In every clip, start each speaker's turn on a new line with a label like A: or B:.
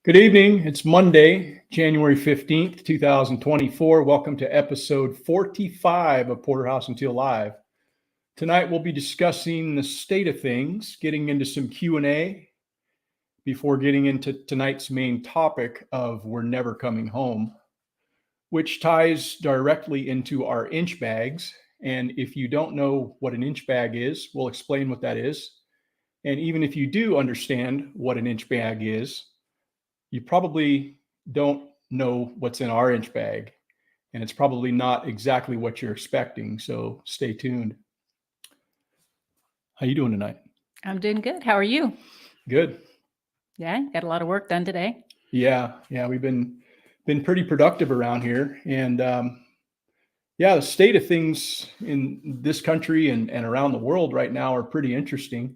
A: Good evening. It's Monday, January 15th, 2024. Welcome to episode 45 of Porterhouse and Teal Live. Tonight we'll be discussing the state of things, getting into some Q&A before getting into tonight's main topic of We're Never Coming Home, which ties directly into our inch bags. And if you don't know what an inch bag is, we'll explain what that is. And even if you do understand what an inch bag is, you probably don't know what's in our inch bag, and it's probably not exactly what you're expecting. So stay tuned. How you doing tonight?
B: I'm doing good. How are you?
A: Good.
B: Yeah, got a lot of work done today.
A: Yeah, we've been pretty productive around here, and the state of things in this country and around the world right now are pretty interesting.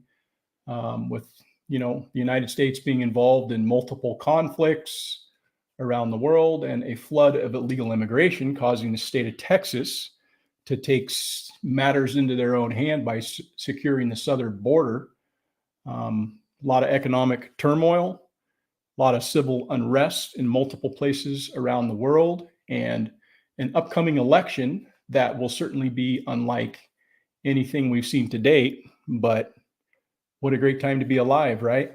A: With the United States being involved in multiple conflicts around the world and a flood of illegal immigration causing the state of Texas to take matters into their own hand by securing the southern border. A lot of economic turmoil, a lot of civil unrest in multiple places around the world, and an upcoming election that will certainly be unlike anything we've seen to date. But what a great time to be alive, right?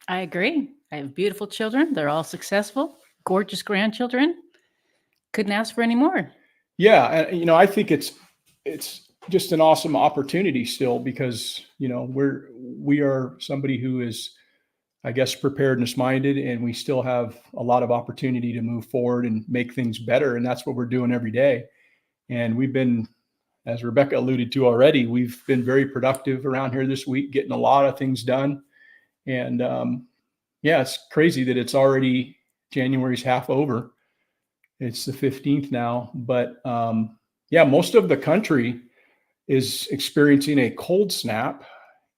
B: I agree. I have beautiful children. They're all successful, gorgeous grandchildren. Couldn't ask for any more.
A: Yeah, and I think it's just an awesome opportunity still because we are somebody who is, I guess, preparedness minded, and we still have a lot of opportunity to move forward and make things better, and that's what we're doing every day. And we've been, as Rebecca alluded to already, we've been very productive around here this week, getting a lot of things done. And it's crazy that it's already January's half over. It's the 15th now, but most of the country is experiencing a cold snap.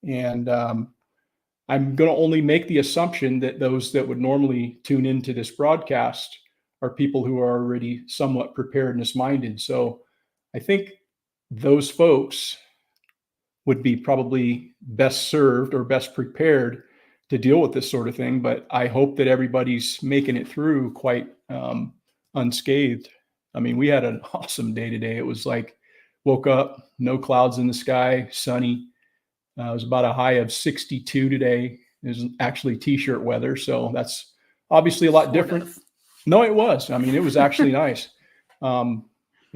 A: And I'm going to only make the assumption that those that would normally tune into this broadcast are people who are already somewhat preparedness minded. So I think those folks would be probably best served or best prepared to deal with this sort of thing. But I hope that everybody's making it through quite unscathed. I mean, we had an awesome day today. It was like, woke up, no clouds in the sky, sunny. It was about a high of 62 today. It was actually t-shirt weather. So that's obviously a lot different. No, it was. I mean, it was actually nice.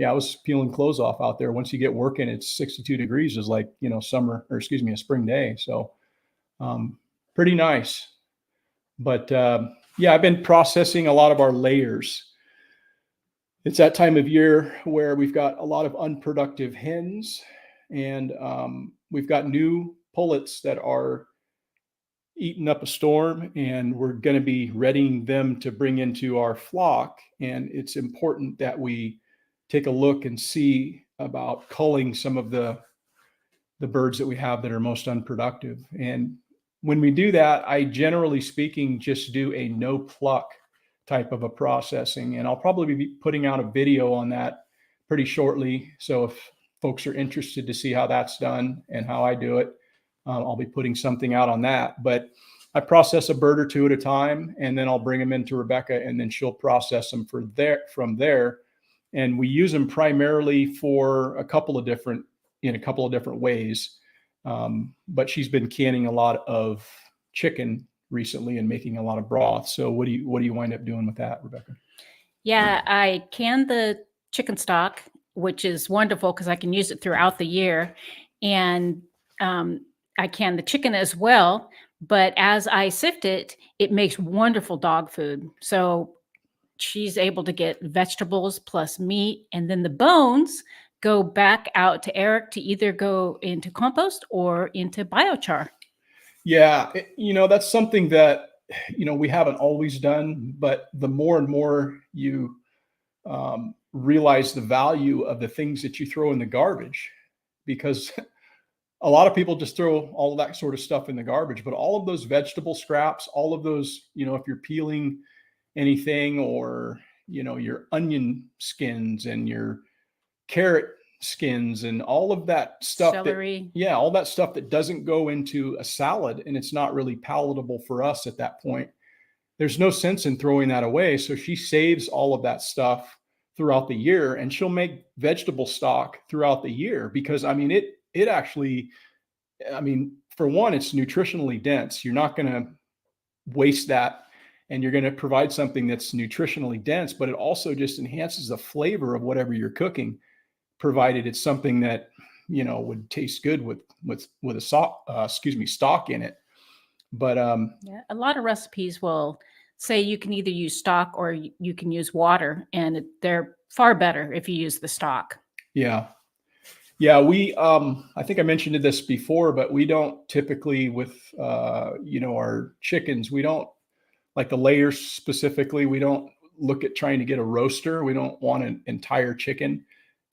A: I was peeling clothes off out there. Once you get working, it's 62 degrees is like, a spring day. So pretty nice. But I've been processing a lot of our layers. It's that time of year where we've got a lot of unproductive hens, and we've got new pullets that are eating up a storm, and we're going to be readying them to bring into our flock. And it's important that we take a look and see about culling some of the birds that we have that are most unproductive. And when we do that, I generally speaking just do a no pluck type of a processing, and I'll probably be putting out a video on that pretty shortly. So if folks are interested to see how that's done and how I do it, I'll be putting something out on that. But I process a bird or two at a time, and then I'll bring them into Rebecca, and then she'll process them from there. And we use them primarily for in a couple of different ways. But she's been canning a lot of chicken recently and making a lot of broth. So what do you wind up doing with that, Rebecca?
B: Yeah, I can the chicken stock, which is wonderful because I can use it throughout the year. And I can the chicken as well. But as I sift it, it makes wonderful dog food. So she's able to get vegetables plus meat, and then the bones go back out to Eric to either go into compost or into biochar.
A: Yeah, that's something that we haven't always done, but the more and more you realize the value of the things that you throw in the garbage, because a lot of people just throw all of that sort of stuff in the garbage, but all of those vegetable scraps, all of those, if you're peeling anything, or your onion skins and your carrot skins and all of that stuff,
B: celery,
A: all that stuff that doesn't go into a salad, and it's not really palatable for us at that point, there's no sense in throwing that away. So she saves all of that stuff throughout the year, and she'll make vegetable stock throughout the year because it actually, for one, it's nutritionally dense. You're not going to waste that, and you're going to provide something that's nutritionally dense, but it also just enhances the flavor of whatever you're cooking, provided it's something that, would taste good with a stock in it. But
B: Yeah, a lot of recipes will say you can either use stock or you can use water, and they're far better if you use the stock.
A: yeah, we I think I mentioned this before, but we don't typically with our chickens, we don't like the layers specifically. We don't look at trying to get a roaster. We don't want an entire chicken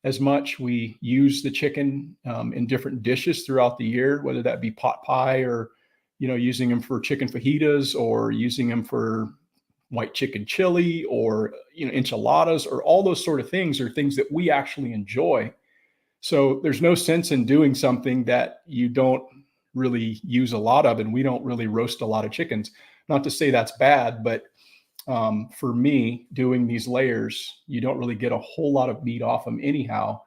A: as much. We use the chicken in different dishes throughout the year, whether that be pot pie or, using them for chicken fajitas or using them for white chicken chili or, enchiladas, or all those sort of things are things that we actually enjoy. So there's no sense in doing something that you don't really use a lot of, and we don't really roast a lot of chickens. Not to say that's bad, but for me, doing these layers, you don't really get a whole lot of meat off them anyhow.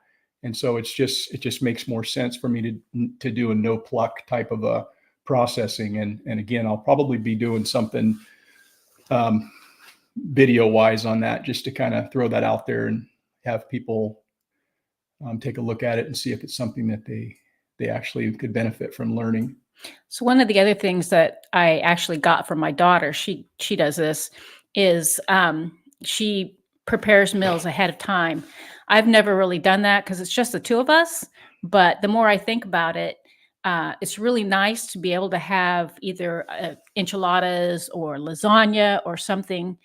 A: And so it just makes more sense for me to do a no pluck type of a processing. And again, I'll probably be doing something video wise on that, just to kind of throw that out there and have people take a look at it and see if it's something that they actually could benefit from learning.
B: So one of the other things that I actually got from my daughter, she does this, is she prepares meals ahead of time. I've never really done that because it's just the two of us. But the more I think about it, it's really nice to be able to have either enchiladas or lasagna or something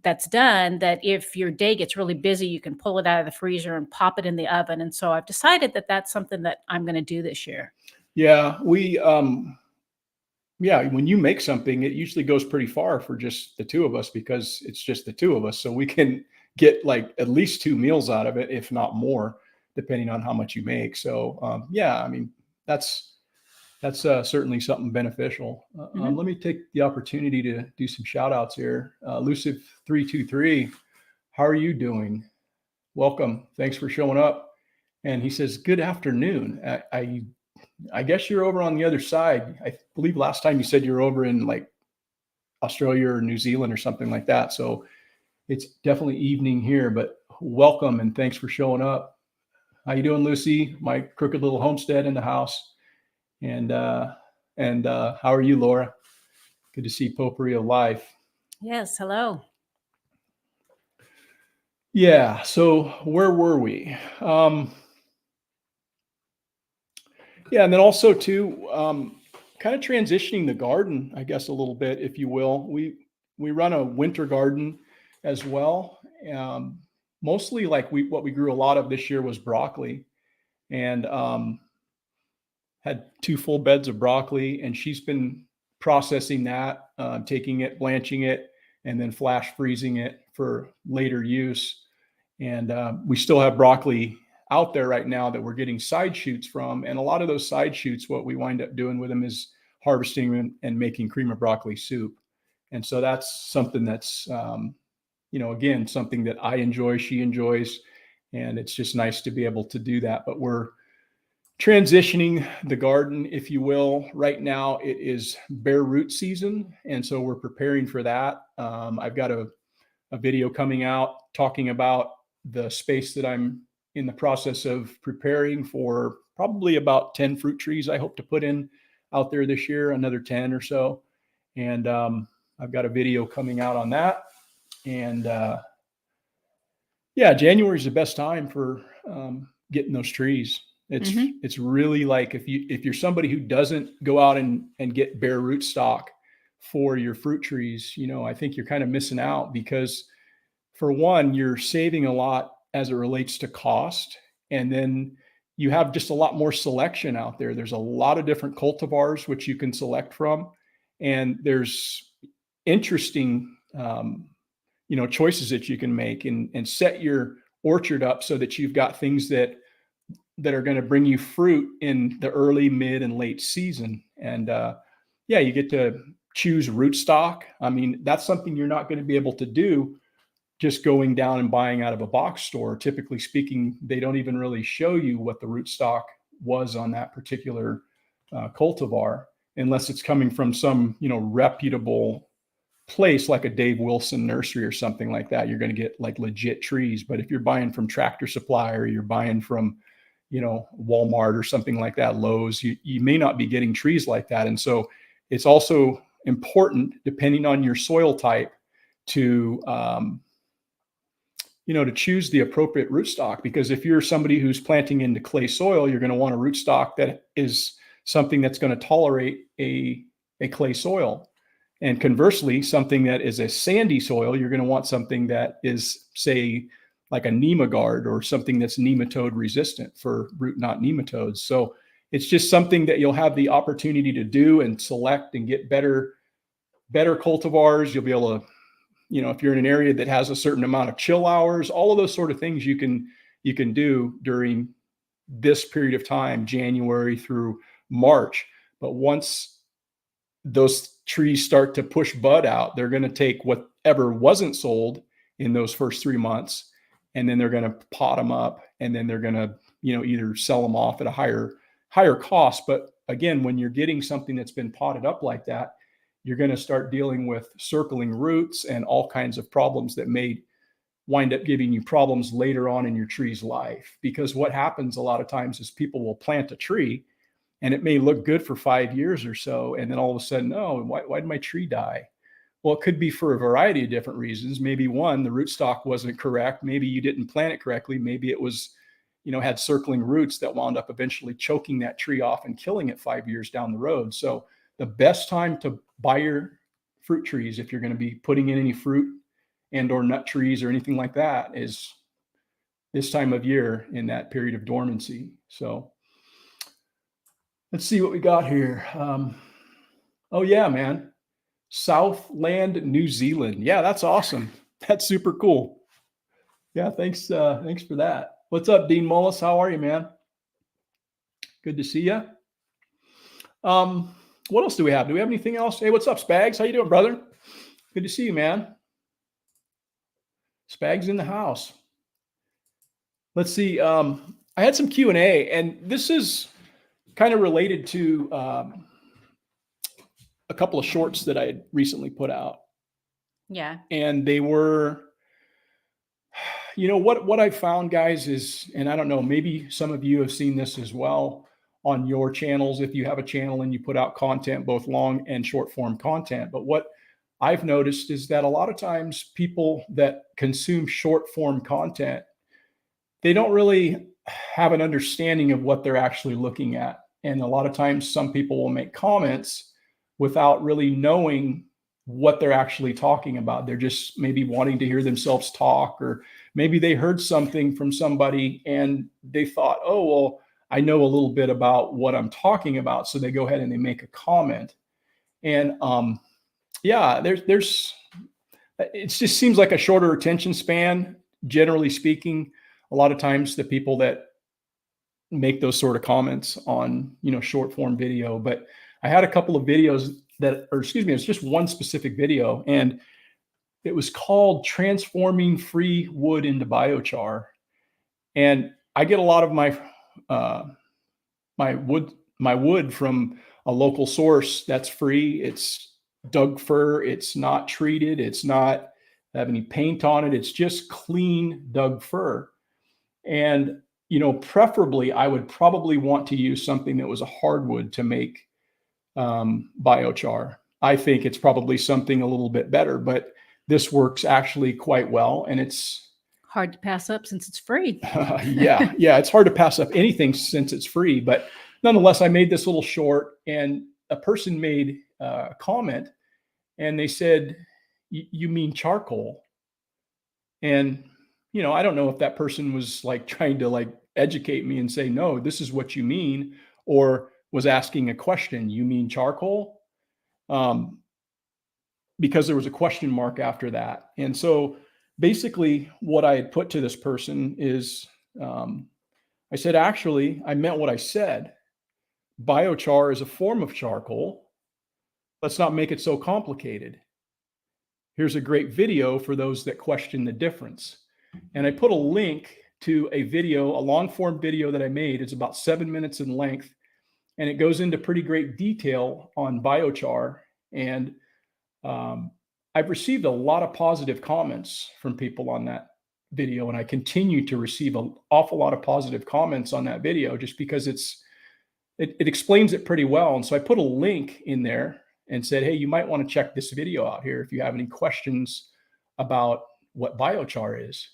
B: that's done, that if your day gets really busy, you can pull it out of the freezer and pop it in the oven. And so I've decided that that's something that I'm going to do this year.
A: Yeah, when you make something, it usually goes pretty far for just the two of us because it's just the two of us. So we can get like at least 2 meals out of it, if not more, depending on how much you make. So that's certainly something beneficial. Let me take the opportunity to do some shout outs here. Elusive 323, how are you doing? Welcome. Thanks for showing up. And he says, good afternoon. I guess you're over on the other side. I believe last time you said you're over in like Australia or New Zealand or something like that. So it's definitely evening here, but welcome and thanks for showing up. How you doing, Lucy? My crooked little homestead in the house. And how are you, Laura? Good to see Potpourri of Life.
B: Yes, hello.
A: Yeah, so where were we? Yeah, and then also too, kind of transitioning the garden, I guess, a little bit, if you will. We run a winter garden as well. Mostly like what we grew a lot of this year was broccoli, and had 2 full beds of broccoli, and she's been processing that, taking it, blanching it, and then flash freezing it for later use. And we still have broccoli out there right now that we're getting side shoots from. And a lot of those side shoots, what we wind up doing with them is harvesting and making cream of broccoli soup. And so that's something that's, again, something that I enjoy, she enjoys, and it's just nice to be able to do that. But we're transitioning the garden, if you will. Right now it is bare root season. And so we're preparing for that. I've got a video coming out talking about the space that I'm in the process of preparing for, probably about 10 fruit trees I hope to put in out there this year, another 10 or so. And I've got a video coming out on that. And January is the best time for getting those trees. It's really like if you're somebody who doesn't go out and get bare root stock for your fruit trees, I think you're kind of missing out, because for one, you're saving a lot as it relates to cost. And then you have just a lot more selection out there. There's a lot of different cultivars which you can select from. And there's interesting, choices that you can make and set your orchard up so that you've got things that are going to bring you fruit in the early, mid, and late season. And you get to choose rootstock. I mean, that's something you're not going to be able to do just going down and buying out of a box store. Typically speaking, they don't even really show you what the rootstock was on that particular cultivar, unless it's coming from some, reputable place like a Dave Wilson nursery or something like that. You're going to get like legit trees. But if you're buying from Tractor Supply, or you're buying from, Walmart or something like that, Lowe's, you may not be getting trees like that. And so it's also important, depending on your soil type, to to choose the appropriate rootstock. Because if you're somebody who's planting into clay soil, you're going to want a rootstock that is something that's going to tolerate a clay soil. And conversely, something that is a sandy soil, you're going to want something that is, say, like a Nemagard, or something that's nematode resistant for root knot nematodes. So it's just something that you'll have the opportunity to do and select and get better cultivars. You'll be able to, if you're in an area that has a certain amount of chill hours, all of those sort of things you can do during this period of time, January through March. But once those trees start to push bud out, they're going to take whatever wasn't sold in those first 3 months, and then they're going to pot them up, and then they're going to, either sell them off at a higher cost. But again, when you're getting something that's been potted up like that, you're going to start dealing with circling roots and all kinds of problems that may wind up giving you problems later on in your tree's life. Because what happens a lot of times is people will plant a tree and it may look good for 5 years or so, and then all of a sudden, oh, why did my tree die? Well, it could be for a variety of different reasons. Maybe one, the rootstock wasn't correct. Maybe you didn't plant it correctly. Maybe it was, had circling roots that wound up eventually choking that tree off and killing it 5 years down the road. So the best time to buy your fruit trees, if you're going to be putting in any fruit and or nut trees or anything like that, is this time of year, in that period of dormancy. So let's see what we got here. Oh yeah, man. Southland, New Zealand. Yeah, that's awesome. That's super cool. Yeah, thanks for that. What's up, Dean Mullis? How are you, man? Good to see you. What else do we have? Do we have anything else? Hey, what's up, Spags? How you doing, brother? Good to see you, man. Spags in the house. Let's see. I had some Q&A, and this is kind of related to a couple of shorts that I had recently put out.
B: Yeah.
A: And they were, what I found, guys, is, and I don't know, maybe some of you have seen this as well on your channels, if you have a channel and you put out content, both long and short form content. But what I've noticed is that a lot of times people that consume short form content, they don't really have an understanding of what they're actually looking at. And a lot of times some people will make comments without really knowing what they're actually talking about. They're just maybe wanting to hear themselves talk, or maybe they heard something from somebody and they thought, oh, well, I know a little bit about what I'm talking about. So they go ahead and they make a comment. And there's it just seems like a shorter attention span, generally speaking. A lot of times the people that make those sort of comments on, short form video. But I had a couple of videos it's just one specific video, and it was called Transforming Free Wood into Biochar. And I get a lot of my wood from a local source that's free. It's Doug fir. It's not treated. It's not have any paint on it. It's just clean Doug fir. And, preferably I would probably want to use something that was a hardwood to make biochar. I think it's probably something a little bit better, but this works actually quite well. And it's
B: hard to pass up since it's free.
A: Yeah. It's hard to pass up anything since it's free, but nonetheless, I made this little short, and a person made a comment, and they said, you mean charcoal? And, I don't know if that person was like trying to like educate me and say, no, this is what you mean, or was asking a question. You mean charcoal? Because there was a question mark after that. And so basically what I had put to this person is, I said, actually, I meant what I said. Biochar is a form of charcoal. let's not make it so complicated. Here's a great video for those that question the difference. And I put a link to a video, a long form video that I made. It's about 7 minutes in length, and it goes into pretty great detail on biochar. And I've received a lot of positive comments from people on that video, and I continue to receive an awful lot of positive comments on that video just because it explains it pretty well. And so I put a link in there and said, hey, you might want to check this video out here if you have any questions about what biochar is.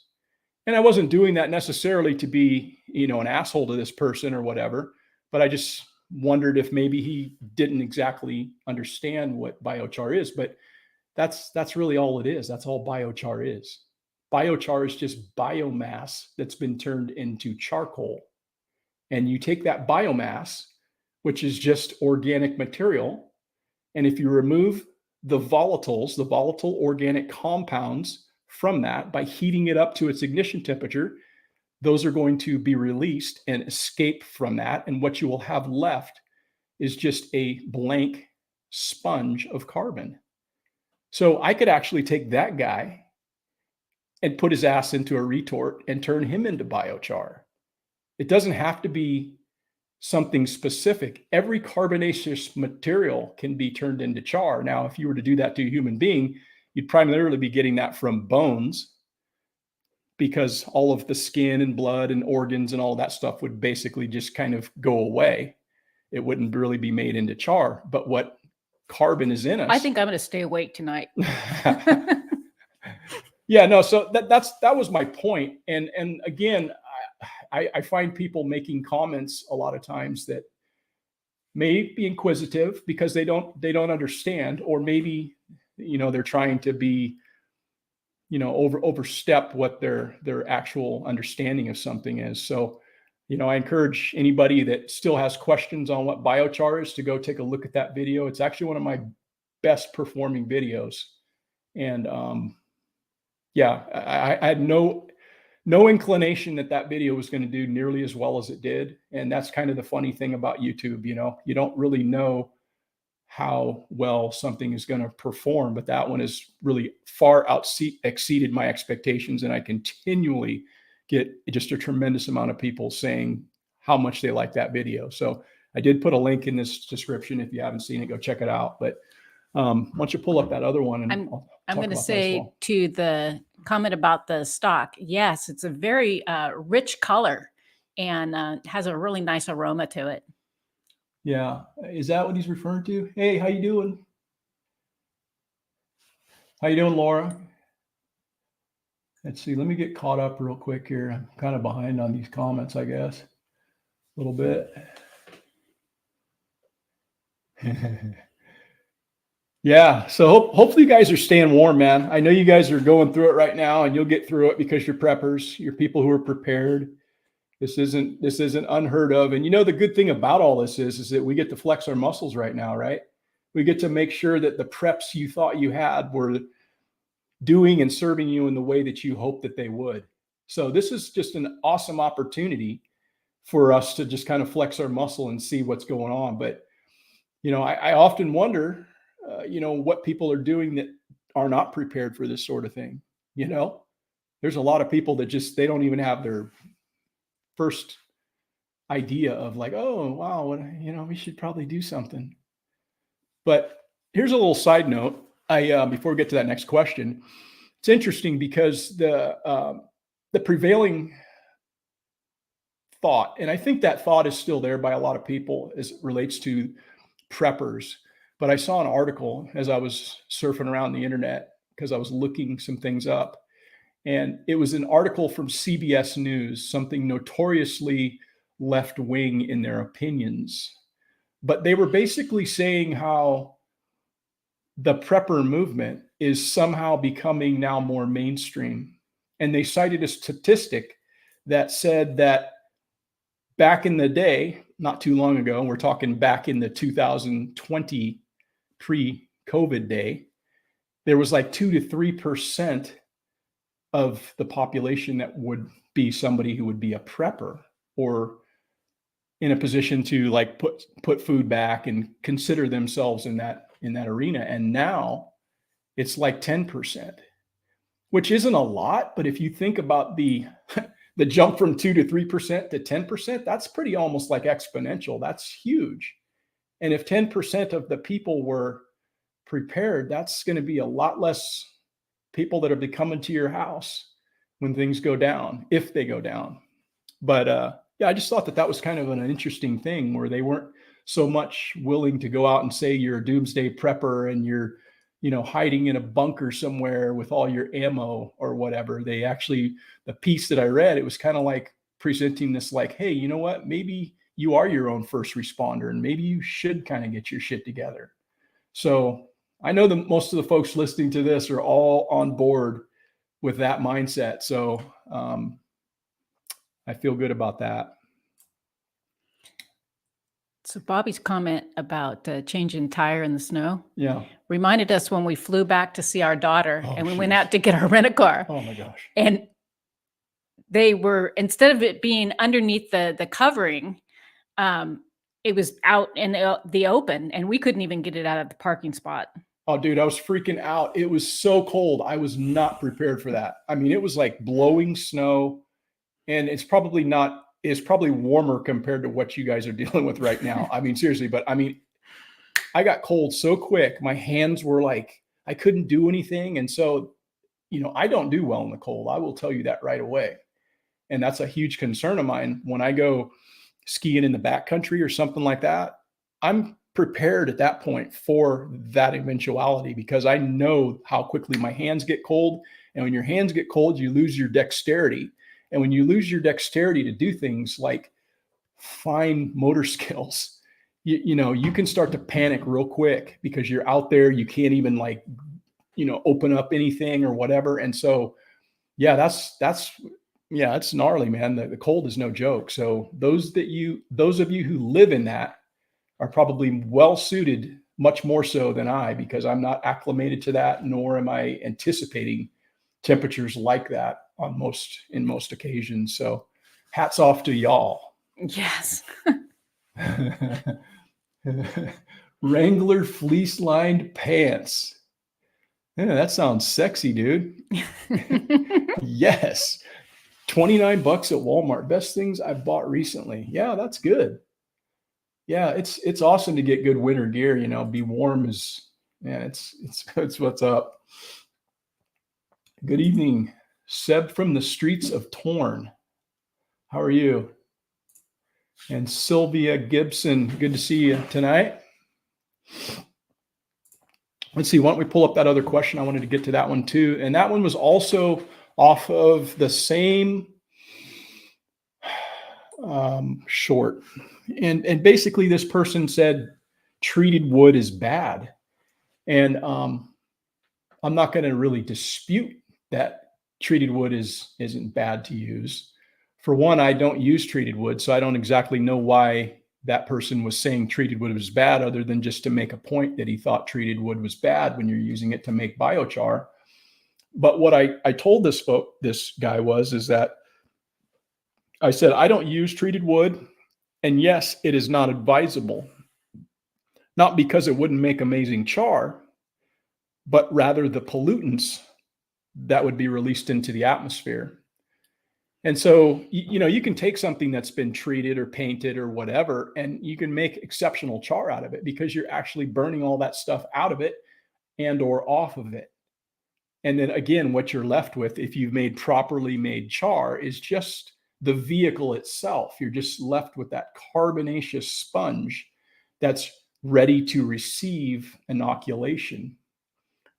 A: And I wasn't doing that necessarily to be, an asshole to this person or whatever, but I just wondered if maybe he didn't exactly understand what biochar is. But that's really all it is. That's all biochar is. Biochar is just biomass that's been turned into charcoal. And you take that biomass, which is just organic material, and if you remove the volatiles, the volatile organic compounds from that by heating it up to its ignition temperature, those are going to be released and escape from that. And what you will have left is just a blank sponge of carbon. So I could actually take that guy and put his ass into a retort and turn him into biochar. It doesn't have to be something specific. Every carbonaceous material can be turned into char. Now, if you were to do that to a human being, you'd primarily be getting that from bones, because all of the skin and blood and organs and all that stuff would basically just kind of go away. It wouldn't really be made into char. But what carbon is in us.
B: I think I'm going to stay awake tonight.
A: Yeah, no. So that was my point. And again, I find people making comments a lot of times that may be inquisitive because they don't understand, or maybe, they're trying to be, overstep what their actual understanding of something is. So, I encourage anybody that still has questions on what biochar is to go take a look at that video. It's actually one of my best performing videos. And yeah, I had no inclination that video was going to do nearly as well as it did. And that's kind of the funny thing about YouTube. You don't really know how well something is going to perform, but that one has really far exceeded my expectations. And I continually get just a tremendous amount of people saying how much they like that video. So I did put a link in this description. If you haven't seen it, go check it out. But why don't you pull up that other one? And
B: I'm going to say to the comment about the stock, yes, it's a very rich color and has a really nice aroma to it.
A: Yeah. Is that what he's referring to? Hey, how you doing? How you doing, Laura? Let's see. Let me get caught up real quick here. I'm kind of behind on these comments, I guess, a little bit. Yeah. So hopefully you guys are staying warm, man. I know you guys are going through it right now, and you'll get through it because you're preppers. You're people who are prepared. This isn't unheard of. And the good thing about all this is that we get to flex our muscles right now, right? We get to make sure that the preps you thought you had were doing and serving you in the way that you hoped that they would. So this is just an awesome opportunity for us to just kind of flex our muscle and see what's going on. But, I often wonder, what people are doing that are not prepared for this sort of thing. There's a lot of people that they don't even have their first idea of like, oh, wow, we should probably do something. But here's a little side note. Before we get to that next question, it's interesting because the prevailing thought, and I think that thought is still there by a lot of people as it relates to preppers. But I saw an article as I was surfing around the internet because I was looking some things up. And it was an article from CBS News, something notoriously left-wing in their opinions. But they were basically saying how the prepper movement is somehow becoming now more mainstream. And they cited a statistic that said that back in the day, not too long ago, we're talking back in the 2020 pre-COVID day, there was like 2 to 3% of the population that would be somebody who would be a prepper or in a position to like put food back and consider themselves in that in that arena. And now it's like 10%, which isn't a lot. But if you think about the jump from 2 to 3% to 10%, that's pretty almost like exponential. That's huge. And if 10% of the people were prepared, that's going to be a lot less people that are coming to your house when things go down, if they go down. But yeah, I just thought that was kind of an interesting thing where they weren't so much willing to go out and say you're a doomsday prepper and you're, hiding in a bunker somewhere with all your ammo or whatever. They actually, the piece that I read, it was kind of like presenting this like, hey, you know what? Maybe you are your own first responder and maybe you should kind of get your shit together. So I know that most of the folks listening to this are all on board with that mindset. So I feel good about that.
B: So Bobby's comment about changing tire in the snow
A: Yeah.
B: reminded us when we flew back to see our daughter and we went
A: jeez.
B: out to get our rent-a-car.
A: Oh my gosh.
B: And they were, instead of it being underneath the covering, it was out in the open and we couldn't even get it out of the parking spot.
A: Oh, dude, I was freaking out. It was so cold. I was not prepared for that. I mean, it was like blowing snow, and it's probably warmer compared to what you guys are dealing with right now. I mean, seriously, but I mean, I got cold so quick. My hands were like, I couldn't do anything. And so, I don't do well in the cold. I will tell you that right away. And that's a huge concern of mine. When I go skiing in the backcountry or something like that, I'm prepared at that point for that eventuality because I know how quickly my hands get cold. And when your hands get cold, you lose your dexterity. And when you lose your dexterity to do things like fine motor skills, you can start to panic real quick because you're out there, you can't even open up anything or whatever. And so, yeah, it's gnarly, man. The cold is no joke. So those of you who live in that are probably well suited, much more so than I, because I'm not acclimated to that, nor am I anticipating temperatures like that in most occasions. So hats off to y'all.
B: Yes.
A: Wrangler fleece lined pants. Yeah, that sounds sexy, dude. Yes. $29 at Walmart. Best things I've bought recently. Yeah, that's good. Yeah, it's awesome to get good winter gear, be warm it's what's up. Good evening, Seb from the streets of Torn. How are you? And Sylvia Gibson, good to see you tonight. Let's see, why don't we pull up that other question? I wanted to get to that one too. And that one was also off of the same short. And basically this person said treated wood is bad. And I'm not going to really dispute that treated wood isn't bad to use. For one, I don't use treated wood, so I don't exactly know why that person was saying treated wood was bad, other than just to make a point that he thought treated wood was bad when you're using it to make biochar. But what I told this guy is that I said, I don't use treated wood. And yes, it is not advisable, not because it wouldn't make amazing char, but rather the pollutants that would be released into the atmosphere. And so, you can take something that's been treated or painted or whatever, and you can make exceptional char out of it because you're actually burning all that stuff out of it and or off of it. And then again, what you're left with, if you've made properly made char, is just the vehicle itself. You're just left with that carbonaceous sponge that's ready to receive inoculation.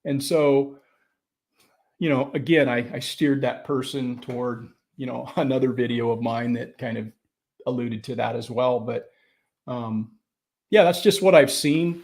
A: And so, again, I steered that person toward, another video of mine that kind of alluded to that as well. But yeah, that's just what I've seen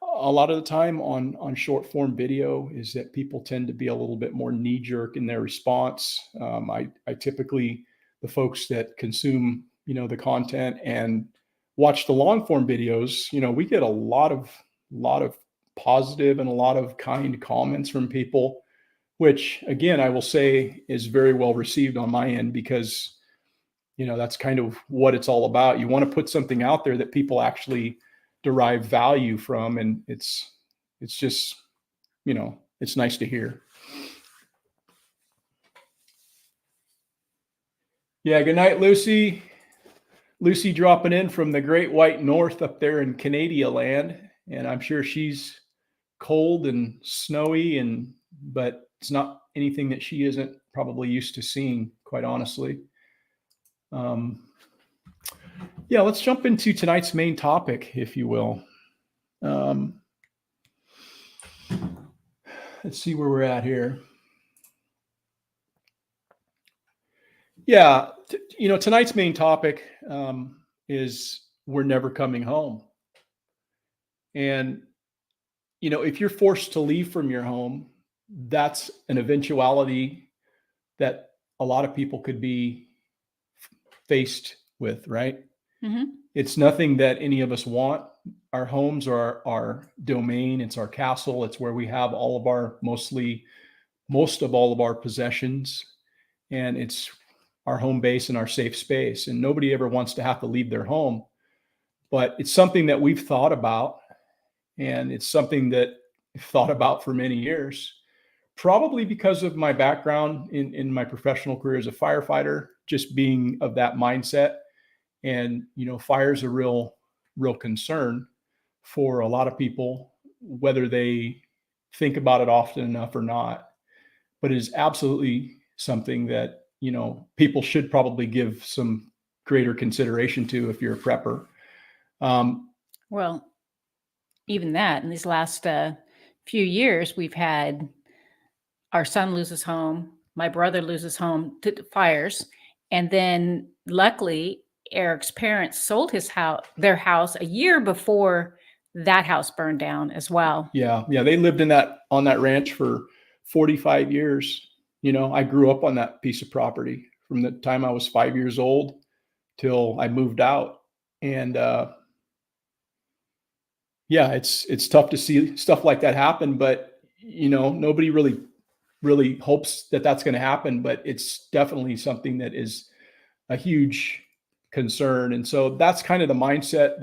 A: a lot of the time on short form video, is that people tend to be a little bit more knee jerk in their response. I typically, the folks that consume, the content and watch the long form videos, we get a lot of positive and a lot of kind comments from people, which again, I will say is very well received on my end, because, that's kind of what it's all about. You want to put something out there that people actually derive value from. And it's it's just, it's nice to hear. Yeah. Good night, Lucy. Lucy dropping in from the Great White North up there in Canada land. And I'm sure she's cold and snowy, but it's not anything that she isn't probably used to seeing, quite honestly. Yeah, let's jump into tonight's main topic, if you will. Let's see where we're at here. Yeah, tonight's main topic is we're never coming home. And, if you're forced to leave from your home, that's an eventuality that a lot of people could be faced with, right?
B: Mm-hmm.
A: It's nothing that any of us want. Our homes are our domain. It's our castle. It's where we have most of all of our possessions. And it's our home base and our safe space. And nobody ever wants to have to leave their home. But it's something that we've thought about. And it's something that I've thought about for many years, probably because of my background in my professional career as a firefighter, just being of that mindset. And, fire is a real concern for a lot of people, whether they think about it often enough or not. But it is absolutely something that, people should probably give some greater consideration to if you're a prepper.
B: Well, even that, in these last few years, we've had our son lose his home, my brother loses home to fires, and then luckily Eric's parents sold their house a year before that house burned down as well.
A: Yeah, they lived on that ranch for 45 years. I grew up on that piece of property from the time I was 5 years old till I moved out. And yeah, it's tough to see stuff like that happen, but nobody really hopes that that's going to happen, but it's definitely something that is a huge concern. And so that's kind of the mindset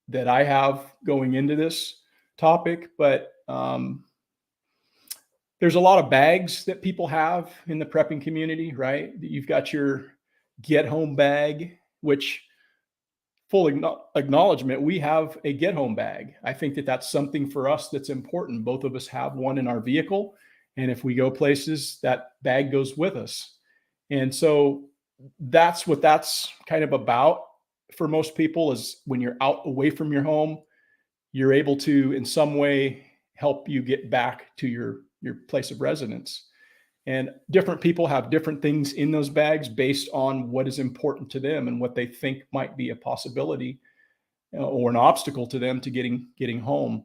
A: that I have going into this topic. But there's a lot of bags that people have in the prepping community, right? You've got your get home bag, which full acknowledgement, we have a get home bag. I think that that's something for us that's important. Both of us have one in our vehicle. And if we go places, that bag goes with us. And so that's what that's kind of about for most people, is when you're out away from your home, you're able to in some way help you get back to your place of residence. And different people have different things in those bags based on what is important to them and what they think might be a possibility or an obstacle to them to getting home.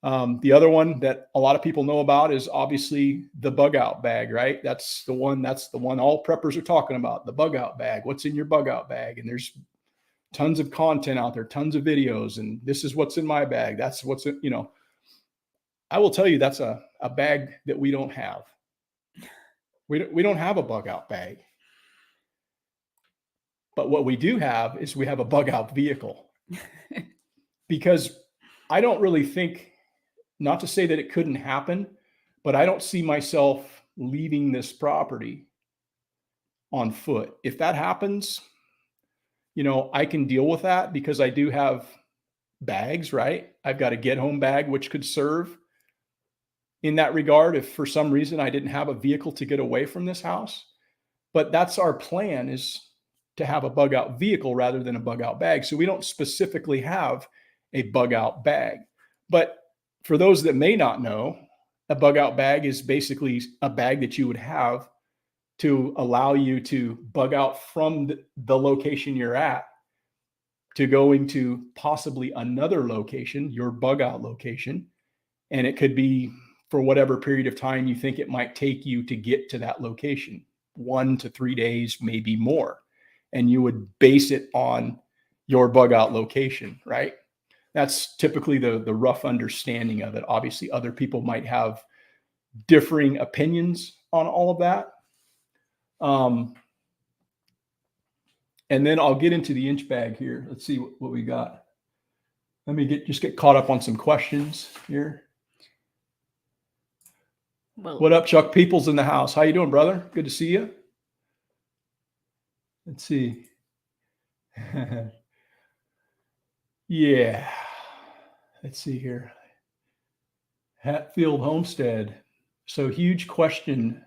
A: The other one that a lot of people know about is obviously the bug out bag, right? That's the one all preppers are talking about, the bug out bag. What's in your bug out bag? And there's tons of content out there, tons of videos, and this is what's in my bag. That's what's in, I will tell you, that's a bag that we don't have. We don't have a bug out bag. But what we do have is we have a bug out vehicle. Because I don't really think, not to say that it couldn't happen, but I don't see myself leaving this property on foot. If that happens, I can deal with that because I do have bags, right? I've got a get home bag, which could serve in that regard if for some reason I didn't have a vehicle to get away from this house. But that's our plan, is to have a bug out vehicle rather than a bug out bag. So we don't specifically have a bug out bag. But for those that may not know, a bug out bag is basically a bag that you would have to allow you to bug out from the location you're at to going to possibly another location, your bug out location. And it could be for whatever period of time you think it might take you to get to that location, 1 to 3 days, maybe more. And you would base it on your bug out location, right? That's typically the rough understanding of it. Obviously, other people might have differing opinions on all of that. And then I'll get into the inch bag here. Let's see what we got. Let me just get caught up on some questions here.
B: Well,
A: What up, Chuck Peoples in the house? How you doing, brother? Good to see you. Let's see. Yeah. Let's see here. Hatfield Homestead. So huge question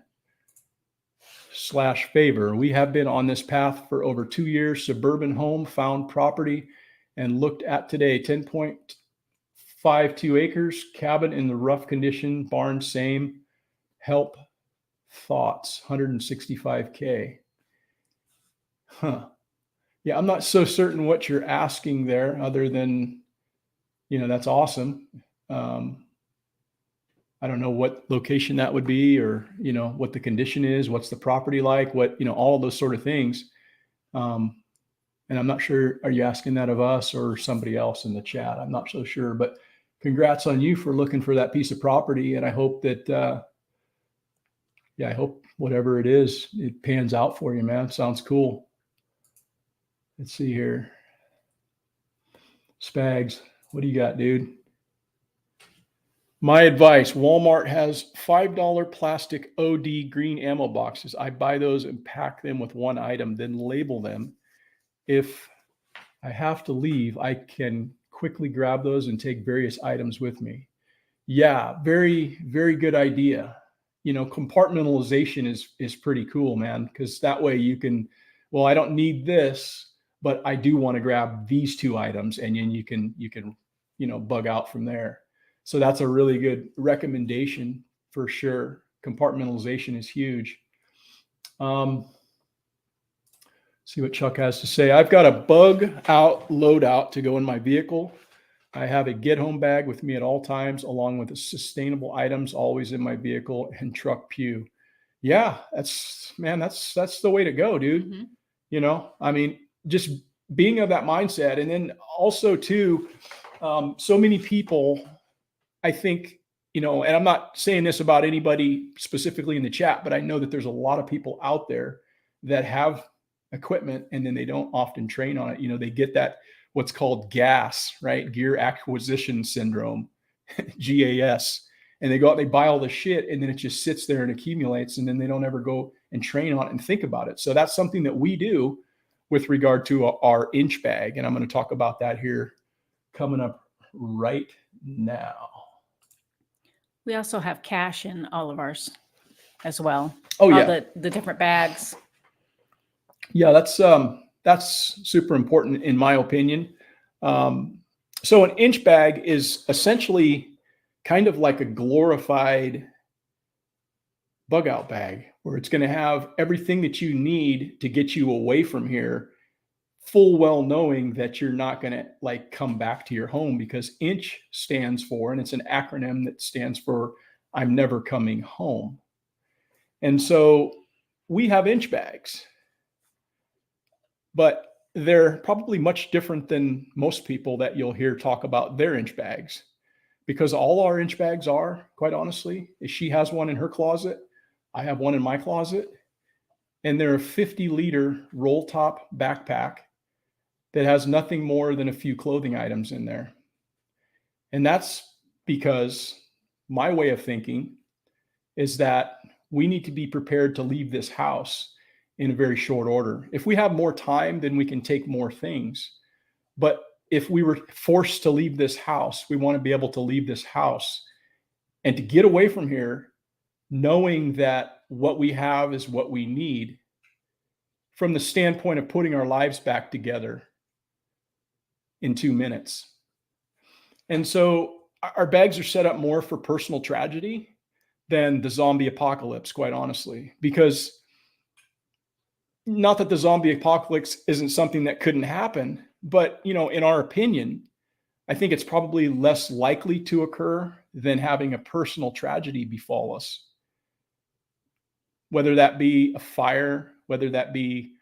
A: / favor. We have been on this path for over 2 years. Suburban home, found property, and looked at today. 10.52 acres, cabin in the rough condition, barn same. Help, thoughts, 165K. Huh. Yeah, I'm not so certain what you're asking there, other than, that's awesome. I don't know what location that would be, or, what the condition is, what's the property like, what, all of those sort of things. And I'm not sure, are you asking that of us or somebody else in the chat? I'm not so sure, but congrats on you for looking for that piece of property. And I hope that, I hope whatever it is, it pans out for you, man. Sounds cool. Let's see here. Spags, what do you got, dude? My advice, Walmart has $5 plastic OD green ammo boxes. I buy those and pack them with one item, then label them. If I have to leave, I can quickly grab those and take various items with me. Yeah, very, very good idea. Compartmentalization is pretty cool, man, because that way you can, well, I don't need this, but I do want to grab these 2 items, and then you can, bug out from there. So that's a really good recommendation for sure. Compartmentalization is huge. See what Chuck has to say. I've got a bug out loadout to go in my vehicle. I have a get home bag with me at all times, along with the sustainable items always in my vehicle and truck pew. Yeah, that's the way to go, dude. Mm-hmm. Just being of that mindset. And then also too, so many people, I think, and I'm not saying this about anybody specifically in the chat, but I know that there's a lot of people out there that have equipment and then they don't often train on it. They get that, what's called GAS, right? Gear Acquisition Syndrome, GAS. And they go out, they buy all the shit, and then it just sits there and accumulates, and then they don't ever go and train on it and think about it. So that's something that we do with regard to our inch bag. And I'm going to talk about that here coming up right now.
B: we also have cash in all of ours as well.
A: Oh,
B: all
A: yeah.
B: the different bags.
A: Yeah, that's super important in my opinion. So an inch bag is essentially kind of like a glorified bug out bag, where it's going to have everything that you need to get you away from here, full well knowing that you're not going to come back to your home, because inch stands for, and it's an acronym that stands for, I'm never coming home. And so we have inch bags, but they're probably much different than most people that you'll hear talk about their inch bags, because all our inch bags are, quite honestly, is she has one in her closet. I have one in my closet, and they're a 50-liter roll top backpack that has nothing more than a few clothing items in there. And that's because my way of thinking is that we need to be prepared to leave this house in a very short order. If we have more time, then we can take more things. But if we were forced to leave this house, we want to be able to leave this house and to get away from here, knowing that what we have is what we need, from the standpoint of putting our lives back together in 2 minutes. And so our bags are set up more for personal tragedy than the zombie apocalypse, quite honestly, because not that the zombie apocalypse isn't something that couldn't happen, but, in our opinion, I think it's probably less likely to occur than having a personal tragedy befall us. Whether that be a fire, whether that be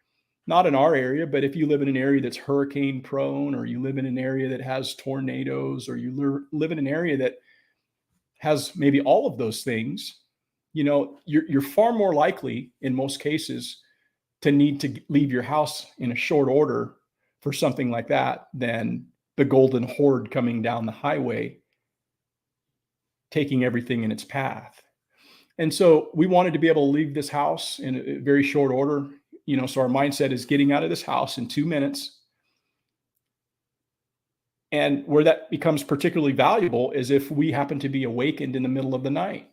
A: not in our area, but if you live in an area that's hurricane prone, or you live in an area that has tornadoes, or you live in an area that has maybe all of those things, you're far more likely in most cases to need to leave your house in a short order for something like that than the golden horde coming down the highway, taking everything in its path. And so we wanted to be able to leave this house in a very short order. So our mindset is getting out of this house in 2 minutes. And where that becomes particularly valuable is if we happen to be awakened in the middle of the night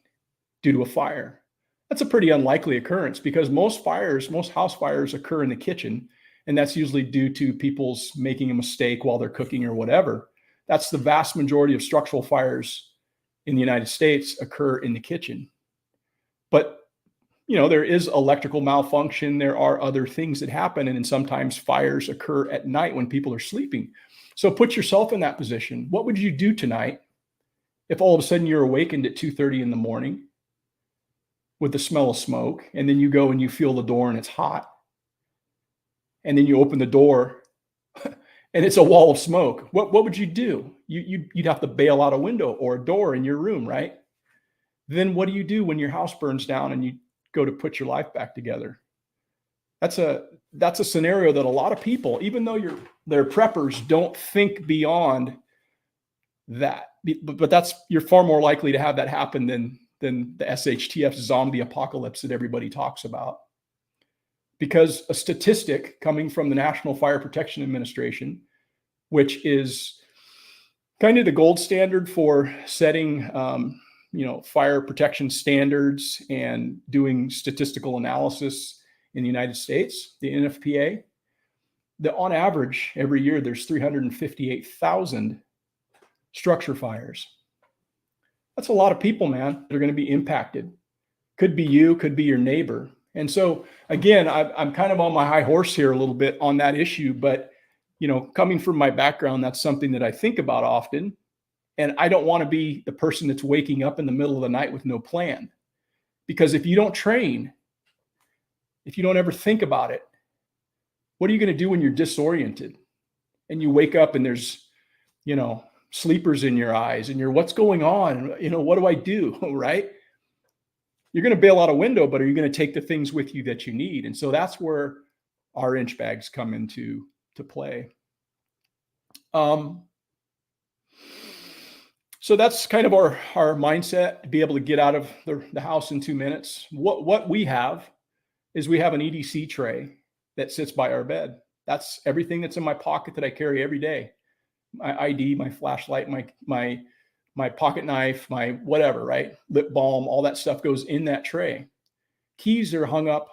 A: due to a fire. That's a pretty unlikely occurrence because most house fires occur in the kitchen. And that's usually due to people's making a mistake while they're cooking or whatever. That's the vast majority of structural fires in the United States occur in the kitchen. But there is electrical malfunction. There are other things that happen. And then sometimes fires occur at night when people are sleeping. So put yourself in that position. What would you do tonight if all of a sudden you're awakened at 2:30 in the morning with the smell of smoke, and then you go and you feel the door and it's hot, and then you open the door and it's a wall of smoke? What would you do? You'd have to bail out a window or a door in your room, right? Then what do you do when your house burns down and you go to put your life back together? That's a scenario that a lot of people, even though they're preppers, don't think beyond that. But you're far more likely to have that happen than the SHTF zombie apocalypse that everybody talks about. Because a statistic coming from the National Fire Protection Administration, which is kind of the gold standard for setting fire protection standards and doing statistical analysis in the United States, the NFPA, that on average every year there's 358,000 structure fires. That's a lot of people, man, that are going to be impacted. Could be you, could be your neighbor. And so again, I'm kind of on my high horse here a little bit on that issue, but coming from my background, that's something that I think about often. And I don't want to be the person that's waking up in the middle of the night with no plan. Because if you don't train, if you don't ever think about it, what are you going to do when you're disoriented and you wake up and there's, sleepers in your eyes and what's going on? What do I do? Right? You're going to bail out a window, but are you going to take the things with you that you need? And so that's where our inch bags come into play. So that's kind of our mindset, to be able to get out of the house in 2 minutes. What we have is we have an EDC tray that sits by our bed. That's everything that's in my pocket that I carry every day. My ID, my flashlight, my pocket knife, my whatever, right? Lip balm, all that stuff goes in that tray. Keys are hung up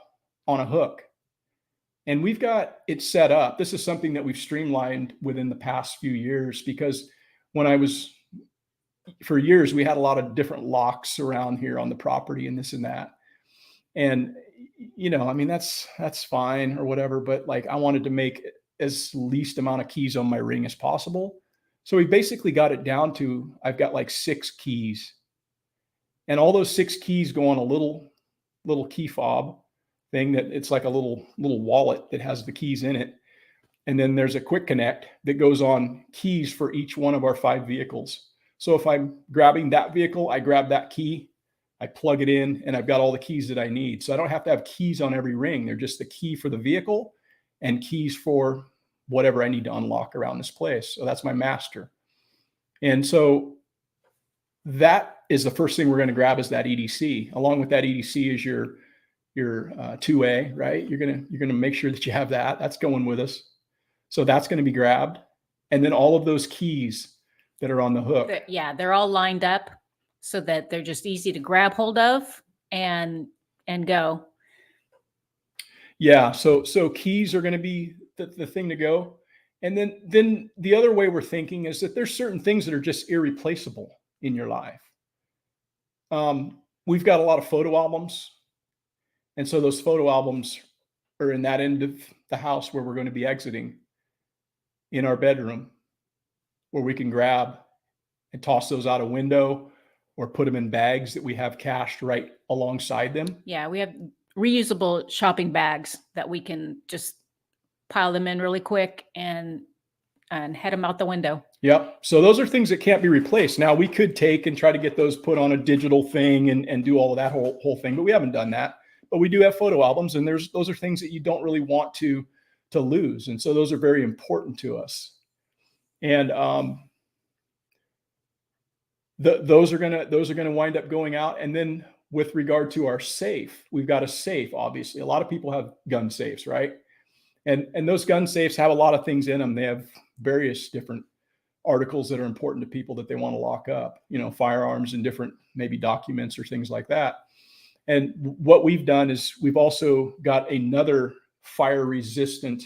A: on a hook. And we've got it set up. This is something that we've streamlined within the past few years, because for years, we had a lot of different locks around here on the property and this and that. And, that's fine or whatever, but I wanted to make as least amount of keys on my ring as possible. So we basically got it down to, I've got 6 keys, and all those 6 keys go on a little key fob thing that it's like a little wallet that has the keys in it. And then there's a quick connect that goes on keys for each one of our 5 vehicles. So if I'm grabbing that vehicle, I grab that key, I plug it in, and I've got all the keys that I need. So I don't have to have keys on every ring. They're just the key for the vehicle and keys for whatever I need to unlock around this place. So that's my master. And so that is the first thing we're going to grab, is that EDC. Along with that EDC is your 2A, right? You're going to make sure that you have that. That's going with us. So that's going to be grabbed. And then all of those keys that are on the hook.
B: They're all lined up so that they're just easy to grab hold of and go.
A: Yeah. So keys are going to be the thing to go. And then the other way we're thinking is that there's certain things that are just irreplaceable in your life. We've got a lot of photo albums. And so those photo albums are in that end of the house where we're going to be exiting, in our bedroom, where we can grab and toss those out a window or put them in bags that we have cached right alongside them.
B: Yeah, we have reusable shopping bags that we can just pile them in really quick and head them out the window.
A: Yep. So those are things that can't be replaced. Now we could take and try to get those put on a digital thing and do all of that whole thing, but we haven't done that. But we do have photo albums, and those are things that you don't really want to lose. And so those are very important to us. And those are gonna wind up going out. And then with regard to our safe, we've got a safe, obviously. A lot of people have gun safes, right? And those gun safes have a lot of things in them. They have various different articles that are important to people that they want to lock up, firearms and different maybe documents or things like that. And what we've done is we've also got another fire resistant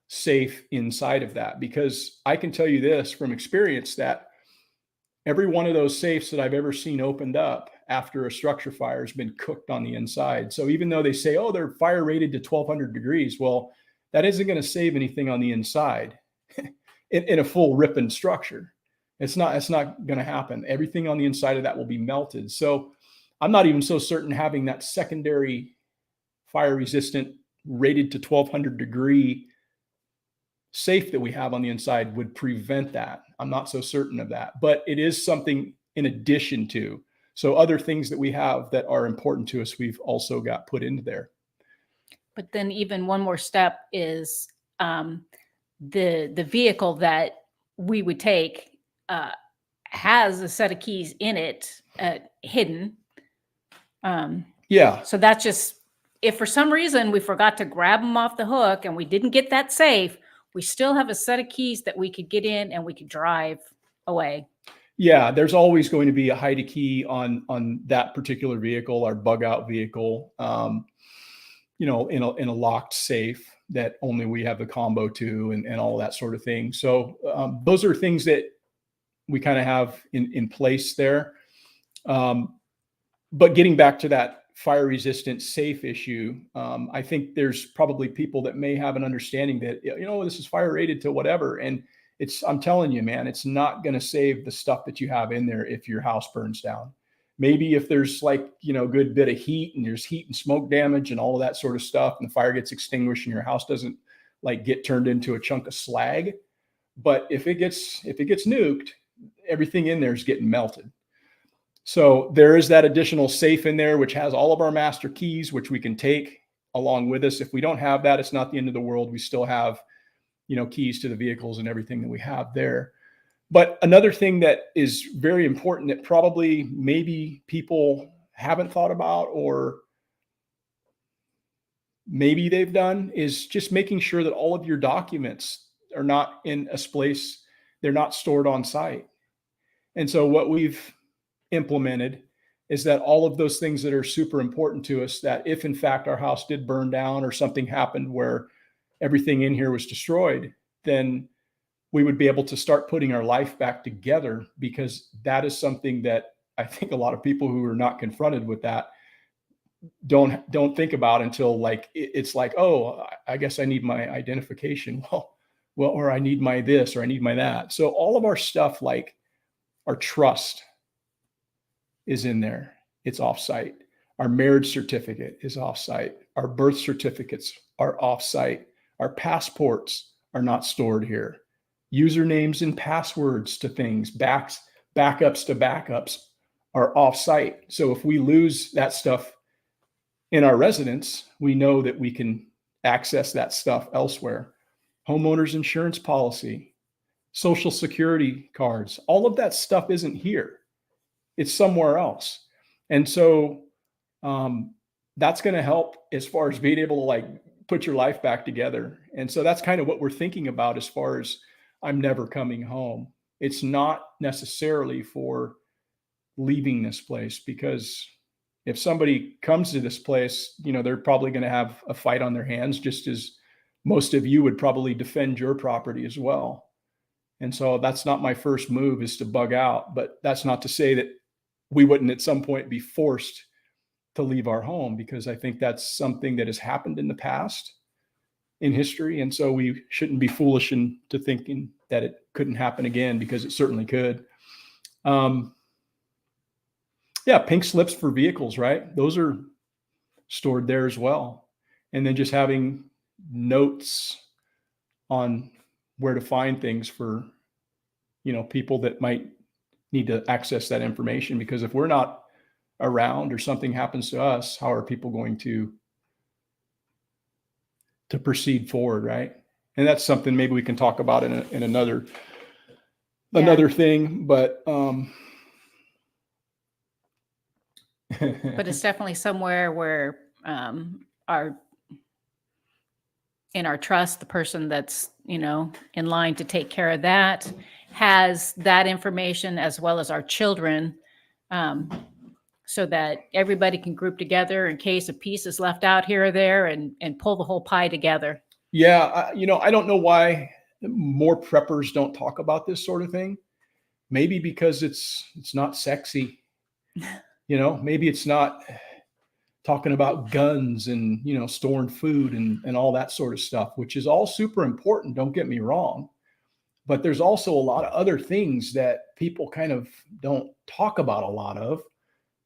A: safe inside of that, because I can tell you this from experience that every one of those safes that I've ever seen opened up after a structure fire has been cooked on the inside. So even though they say, oh, they're fire rated to 1200 degrees, well, that isn't going to save anything on the inside in a full ripping structure. It's not going to happen. Everything on the inside of that will be melted. So I'm not even so certain having that secondary fire resistant rated to 1200 degree safe that we have on the inside would prevent that. I'm not so certain of that, but it is something in addition to. So other things that we have that are important to us, we've also got put into there.
B: But then even one more step is the vehicle that we would take has a set of keys in it hidden.
A: Yeah.
B: So that's just, if for some reason we forgot to grab them off the hook and we didn't get that safe, we still have a set of keys that we could get in and we could drive away.
A: Yeah, there's always going to be a hide key on that particular vehicle, our bug out vehicle, in a locked safe that only we have the combo to, and all that sort of thing. So those are things that we kind of have in place there. But getting back to that fire resistant safe issue, I think there's probably people that may have an understanding that, this is fire rated to whatever. And I'm telling you, man, it's not going to save the stuff that you have in there if your house burns down. Maybe if there's good bit of heat and there's heat and smoke damage and all of that sort of stuff, and the fire gets extinguished and your house doesn't get turned into a chunk of slag. But if it gets nuked, everything in there is getting melted. So there is that additional safe in there, which has all of our master keys, which we can take along with us. If we don't have that, it's not the end of the world. We still have, keys to the vehicles and everything that we have there. But another thing that is very important that probably maybe people haven't thought about, or maybe they've done, is just making sure that all of your documents are not in a place, they're not stored on site. And so what we've implemented is that all of those things that are super important to us, that if in fact our house did burn down or something happened where everything in here was destroyed, then we would be able to start putting our life back together, because that is something that I think a lot of people who are not confronted with that don't think about until it's like, oh, I guess I need my identification. Well, or I need my this, or I need my that. So all of our stuff, like our trust, is in there. It's offsite. Our marriage certificate is offsite. Our birth certificates are offsite. Our passports are not stored here. Usernames and passwords to things, backups to backups, are offsite. So if we lose that stuff in our residence, we know that we can access that stuff elsewhere. Homeowners insurance policy, social security cards, all of that stuff isn't here. It's somewhere else. And so that's going to help as far as being able to put your life back together. And so that's kind of what we're thinking about as far as I'm never coming home. It's not necessarily for leaving this place, because if somebody comes to this place, they're probably going to have a fight on their hands, just as most of you would probably defend your property as well. And so that's not my first move, is to bug out. But that's not to say that we wouldn't at some point be forced to leave our home, because I think that's something that has happened in the past in history. And so we shouldn't be foolish into thinking that it couldn't happen again, because it certainly could. Pink slips for vehicles, right? Those are stored there as well. And then just having notes on where to find things for, people that might need to access that information, because if we're not around or something happens to us, how are people going to proceed forward, right? And that's something maybe we can talk about in another thing. But
B: but it's definitely somewhere where our in our trust, the person that's, in line to take care of that has that information, as well as our children, um, so that everybody can group together in case a piece is left out here or there, and pull the whole pie together.
A: Yeah, I don't know why more preppers don't talk about this sort of thing. Maybe because it's not sexy. Maybe it's not talking about guns and storing food and all that sort of stuff, which is all super important. Don't get me wrong, but there's also a lot of other things that people kind of don't talk about a lot of,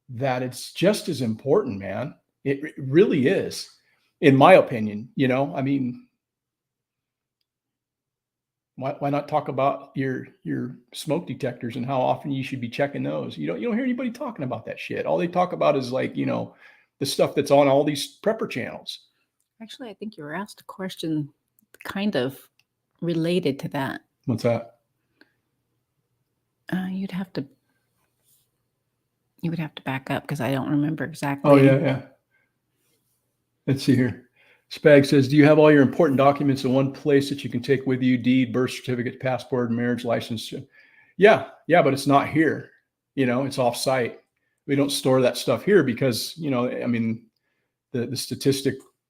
A: that it's just as important, man. It really is, in my opinion. I mean, why not talk about your smoke detectors and how often you should be checking those? You don't hear anybody talking about that shit. All they talk about is like, the stuff that's on all these prepper channels.
B: Actually, I think you were asked a question kind of related to that.
A: What's that?
B: You would have to back up because I don't remember exactly.
A: Oh, yeah. Let's see here. Spag says, do you have all your important documents in one place that you can take with you? Deed, birth certificate, passport, marriage license? Yeah, but it's not here. It's off site. We don't store that stuff here because, I mean, the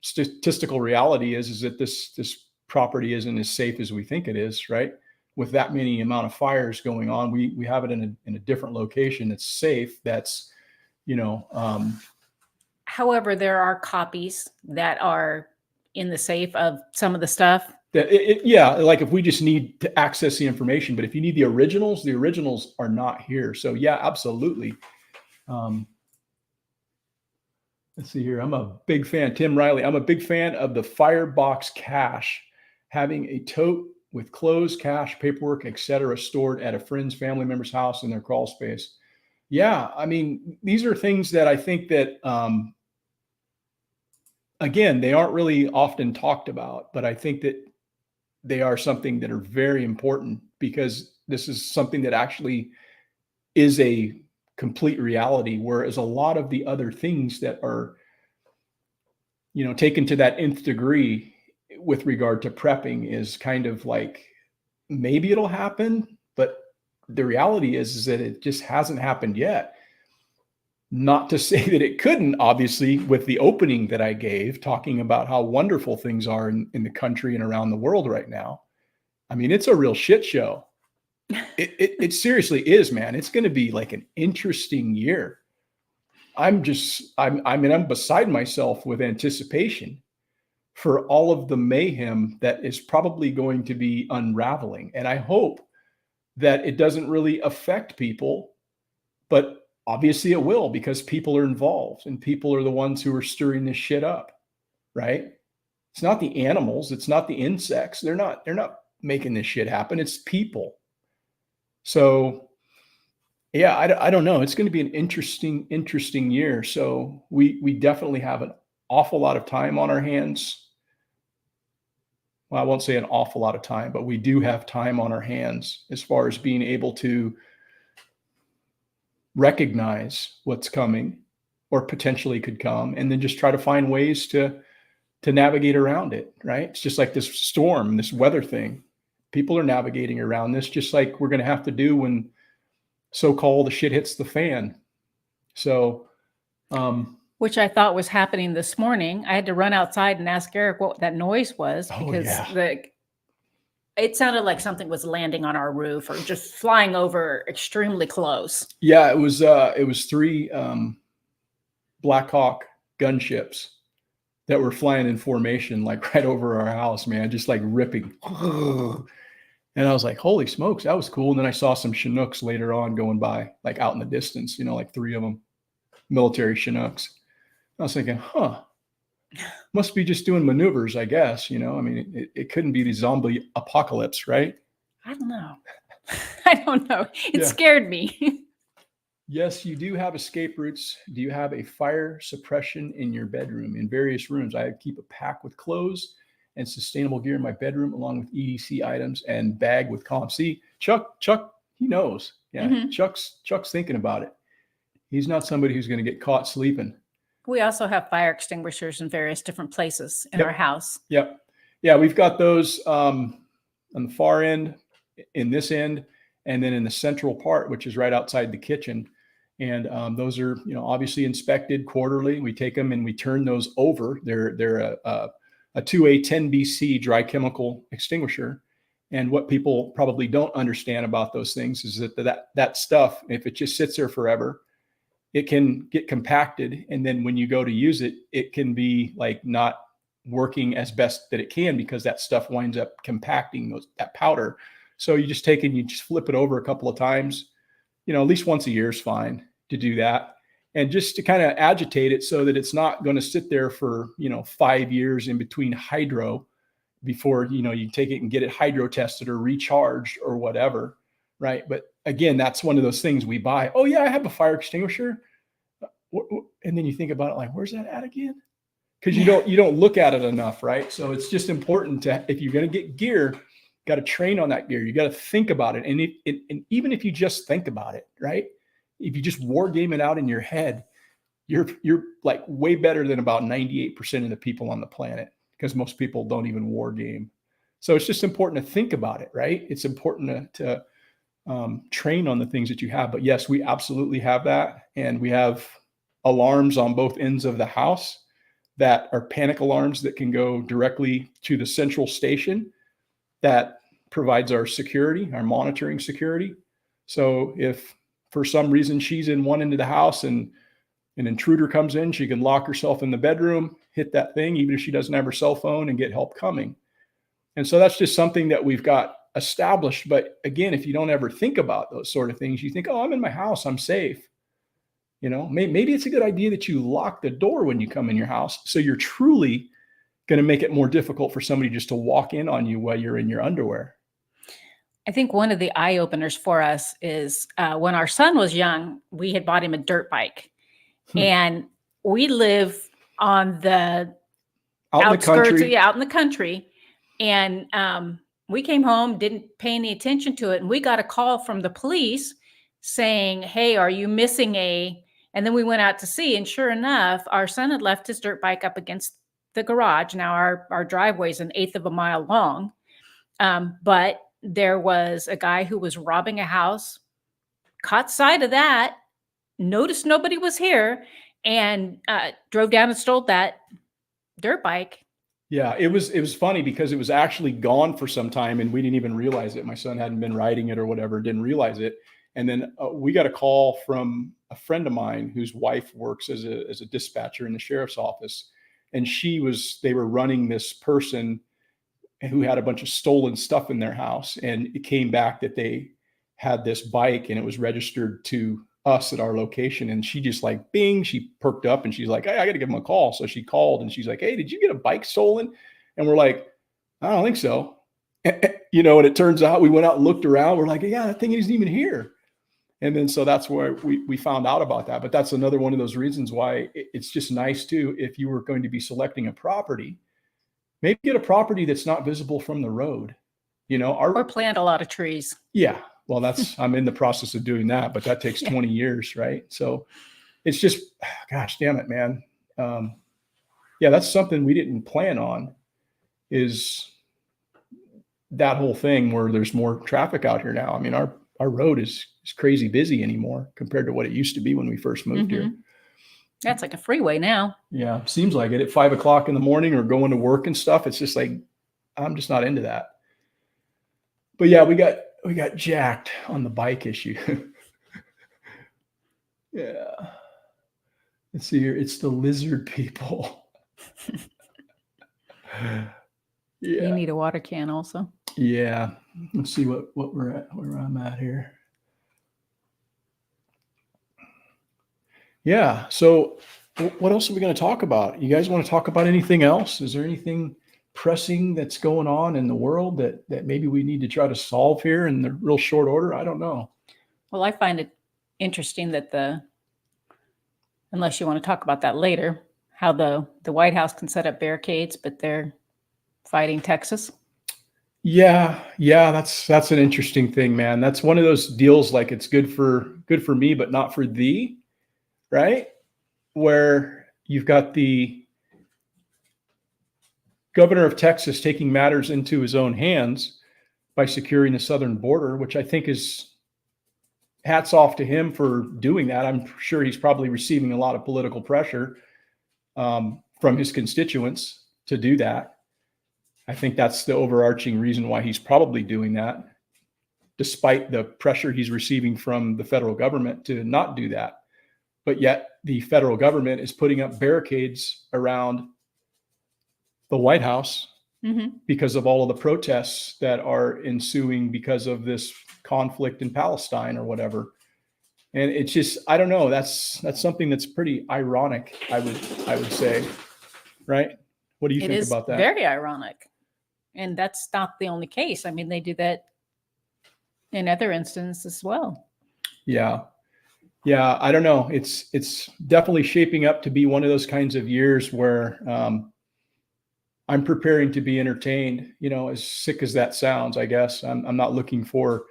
A: statistical reality is that this property isn't as safe as we think it is, right? With that many amount of fires going on, we have it in a different location that's safe. That's,
B: However, there are copies that are in the safe of some of the stuff.
A: Yeah, like if we just need to access the information, but if you need the originals are not here. So yeah, absolutely. Let's see here. I'm a big fan. Tim Riley. I'm a big fan of the Firebox cache, having a tote with clothes, cash, paperwork, etc., stored at a friend's, family member's house in their crawl space. Yeah, I mean, these are things that I think that, again, they aren't really often talked about, but I think that they are something that are very important, because this is something that actually is a complete reality, whereas a lot of the other things that are, taken to that nth degree with regard to prepping is kind of like, maybe it'll happen, but the reality is that it just hasn't happened yet. Not to say that it couldn't, obviously, with the opening that I gave, talking about how wonderful things are in the country and around the world right now. I mean, it's a real shit show. It seriously is, man. It's going to be like an interesting year. I'm beside myself with anticipation for all of the mayhem that is probably going to be unraveling. And I hope that it doesn't really affect people, but obviously it will, because people are involved and people are the ones who are stirring this shit up, right? It's not the animals. It's not the insects. They're not making this shit happen. It's people. So yeah, I don't know. It's going to be an interesting year. So we definitely have an awful lot of time on our hands. Well, I won't say an awful lot of time, but we do have time on our hands as far as being able to recognize what's coming or potentially could come, and then just try to find ways to navigate around it, right? It's just like this storm, this weather thing. People are navigating around this just like we're going to have to do when so-called the shit hits the fan. So,
B: which I thought was happening this morning. I had to run outside and ask Eric what that noise was, because it sounded like something was landing on our roof or just flying over extremely close.
A: Yeah, it was 3 Black Hawk gunships that were flying in formation, like right over our house, man, just like ripping. And I was like, holy smokes, that was cool. And then I saw some Chinooks later on going by, like out in the distance, like 3 of them, military Chinooks. I was thinking, must be just doing maneuvers, I guess. I mean, it couldn't be the zombie apocalypse, right?
B: I don't know. I don't know. It scared me.
A: Yes, you do have escape routes. Do you have a fire suppression in your bedroom? In various rooms, I keep a pack with clothes and sustainable gear in my bedroom, along with EDC items and bag with comp. See, Chuck, he knows. Yeah, Chuck's thinking about it. He's not somebody who's going to get caught sleeping.
B: We also have fire extinguishers in various different places in
A: Yep.
B: our house.
A: Yep. Yeah, we've got those on the far end, in this end, and then in the central part, which is right outside the kitchen. And those are, obviously inspected quarterly. We take them and we turn those over. They're a 2A 10 BC dry chemical extinguisher. And what people probably don't understand about those things is that stuff, if it just sits there forever, it can get compacted. And then when you go to use it, it can be like not working as best that it can, because that stuff winds up compacting that powder. So you just take it and you just flip it over a couple of times, at least once a year is fine to do that. And just to kind of agitate it so that it's not going to sit there for, 5 years in between hydro before, you take it and get it hydro tested or recharged or whatever. Right. But again, that's one of those things we buy. Oh yeah, I have a fire extinguisher. And then you think about it like, where's that at again? Because you don't look at it enough, right? So it's just important to, if you're going to get gear, got to train on that gear. You got to think about it. And even if you just think about it, right? If you just war game it out in your head, you're like way better than about 98% of the people on the planet, because most people don't even war game. So it's just important to think about it, right? It's important to train on the things that you have. But yes, we absolutely have that. And we have alarms on both ends of the house that are panic alarms that can go directly to the central station that provides our security, our monitoring security. So if for some reason she's in one end of the house and an intruder comes in, she can lock herself in the bedroom, hit that thing, even if she doesn't have her cell phone, and get help coming. And so that's just something that we've got established. But again, if you don't ever think about those sort of things, you think, oh, I'm in my house, I'm safe. Maybe it's a good idea that you lock the door when you come in your house, so you're truly going to make it more difficult for somebody just to walk in on you while you're in your underwear.
B: I think one of the eye openers for us is when our son was young, we had bought him a dirt bike. And we live on the outskirts, out in the country. And we came home, didn't pay any attention to it. And we got a call from the police saying, hey, are you missing and then we went out to see, and sure enough, our son had left his dirt bike up against the garage. Now our driveway is 1/8 of a mile long. But there was a guy who was robbing a house, caught sight of that, noticed nobody was here, and drove down and stole that dirt bike.
A: Yeah, it was funny because it was actually gone for some time and we didn't even realize it. My son hadn't been riding it or whatever, didn't realize it. And then we got a call from a friend of mine whose wife works as a dispatcher in the sheriff's office. And they were running this person who had a bunch of stolen stuff in their house. And it came back that they had this bike and it was registered to us at our location. And she just like, bing, she perked up and she's like, hey, I got to give him a call. So she called and she's like, hey, did you get a bike stolen? And we're like, I don't think so. And it turns out we went out and looked around. We're like, yeah, that thing isn't even here. And then, so that's where we found out about that. But that's another one of those reasons why it's just nice too, if you were going to be selecting a property, maybe get a property that's not visible from the road, or
B: plant a lot of trees.
A: Yeah. Well, I'm in the process of doing that, but that takes 20 years. Right. So it's just, gosh, damn it, man. That's something we didn't plan on, is that whole thing where there's more traffic out here now. I mean, our road is crazy busy anymore compared to what it used to be when we first moved here.
B: That's like a freeway now.
A: Yeah. Seems like it at 5 o'clock in the morning or going to work and stuff. It's just like, I'm just not into that. But yeah, we got jacked on the bike issue. Yeah. Let's see here. It's the lizard people. Yeah.
B: You need a water can also.
A: Yeah. Let's see what we're at, where I'm at here. Yeah. So what else are we going to talk about? You guys want to talk about anything else? Is there anything pressing that's going on in the world that maybe we need to try to solve here in the real short order? I don't know.
B: Well, I find it interesting that unless you want to talk about that later, how the White House can set up barricades, but they're fighting Texas.
A: Yeah, that's an interesting thing, man. That's one of those deals, like it's good for me, but not for thee. right? Where you've got the governor of Texas taking matters into his own hands by securing the southern border, which I think is hats off to him for doing that. I'm sure he's probably receiving a lot of political pressure from his constituents to do that. I think that's the overarching reason why he's probably doing that, despite the pressure he's receiving from the federal government to not do that. But yet the federal government is putting up barricades around the White House because of all of the protests that are ensuing because of this conflict in Palestine or whatever. And it's just, I don't know, that's something that's pretty ironic, I would say, right? What do you think about that?
B: It is very ironic. And that's not the only case. I mean, they do that in other instances as well.
A: Yeah. Yeah. I don't know. It's definitely shaping up to be one of those kinds of years where I'm preparing to be entertained, as sick as that sounds, I guess. I'm not looking for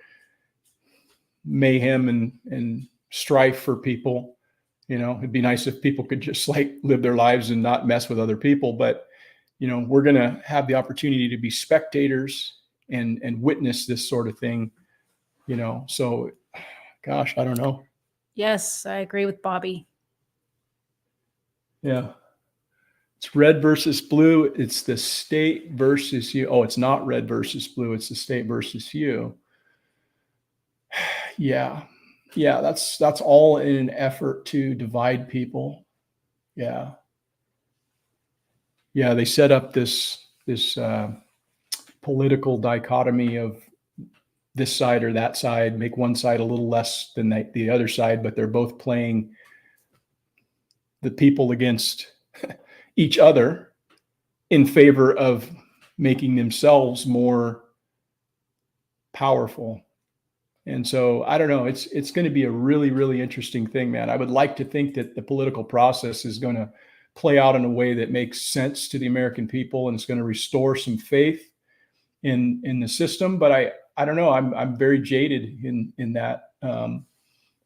A: mayhem and strife for people. It'd be nice if people could just live their lives and not mess with other people. But, we're going to have the opportunity to be spectators and witness this sort of thing, so gosh, I don't know.
B: Yes, I agree with Bobby.
A: Yeah. It's red versus blue. It's the state versus you. Oh, it's not red versus blue. It's the state versus you. Yeah. Yeah. That's all in an effort to divide people. Yeah. Yeah. They set up this political dichotomy of this side or that side, make one side a little less than the other side, but they're both playing the people against each other in favor of making themselves more powerful. And so I don't know, it's going to be a really, really interesting thing, man. I would like to think that the political process is going to play out in a way that makes sense to the American people, and it's going to restore some faith in the system. But I don't know. I'm very jaded in that.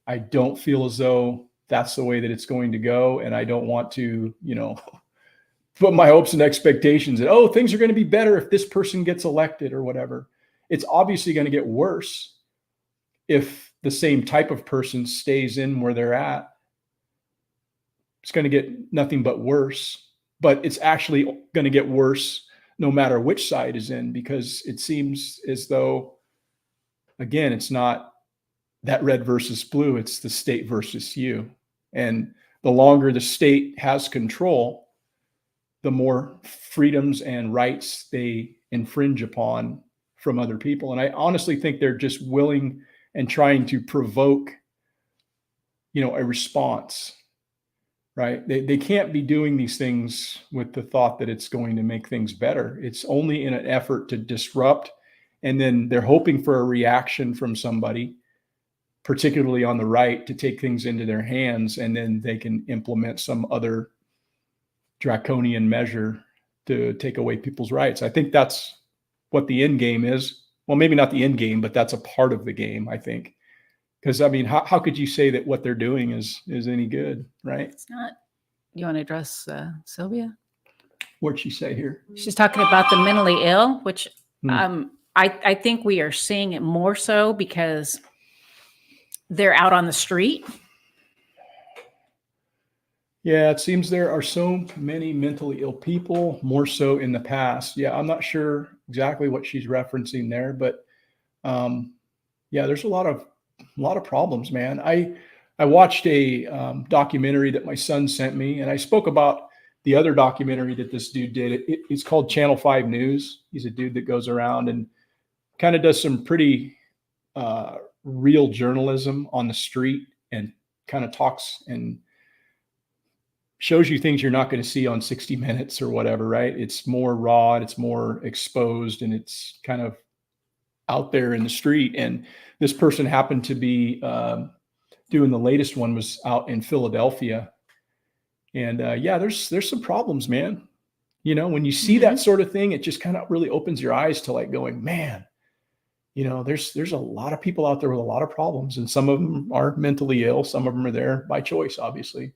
A: I don't feel as though that's the way that it's going to go, and I don't want to, put my hopes and expectations that, things are going to be better if this person gets elected or whatever. It's obviously going to get worse if the same type of person stays in where they're at. It's going to get nothing but worse, but it's actually going to get worse no matter which side is in, because it seems as though, again, it's not that red versus blue, it's the state versus you. And the longer the state has control, the more freedoms and rights they infringe upon from other people. And I honestly think they're just willing and trying to provoke, a response, right? They can't be doing these things with the thought that it's going to make things better. It's only in an effort to disrupt. And then they're hoping for a reaction from somebody, particularly on the right, to take things into their hands. And then they can implement some other draconian measure to take away people's rights. I think that's what the end game is. Well, maybe not the end game, but that's a part of the game, I think. Because, I mean, how could you say that what they're doing is any good, right?
B: It's not. You want to address Sylvia?
A: What'd she say here?
B: She's talking about the mentally ill, which I think we are seeing it more so because they're out on the street.
A: Yeah, it seems there are so many mentally ill people, more so in the past. Yeah, I'm not sure exactly what she's referencing there, but yeah, there's a lot of problems, man. I watched a documentary that my son sent me, and I spoke about the other documentary that this dude did. It's called Channel 5 News. He's a dude that goes around and kind of does some pretty real journalism on the street, and kind of talks and shows you things you're not going to see on 60 Minutes or whatever, right? It's more raw, it's more exposed, and it's kind of out there in the street. And this person happened to be doing the latest one, was out in Philadelphia. And yeah, there's some problems, man. When you see that sort of thing, it just kind of really opens your eyes to going, man, you know, there's a lot of people out there with a lot of problems, and some of them are mentally ill. Some of them are there by choice, obviously.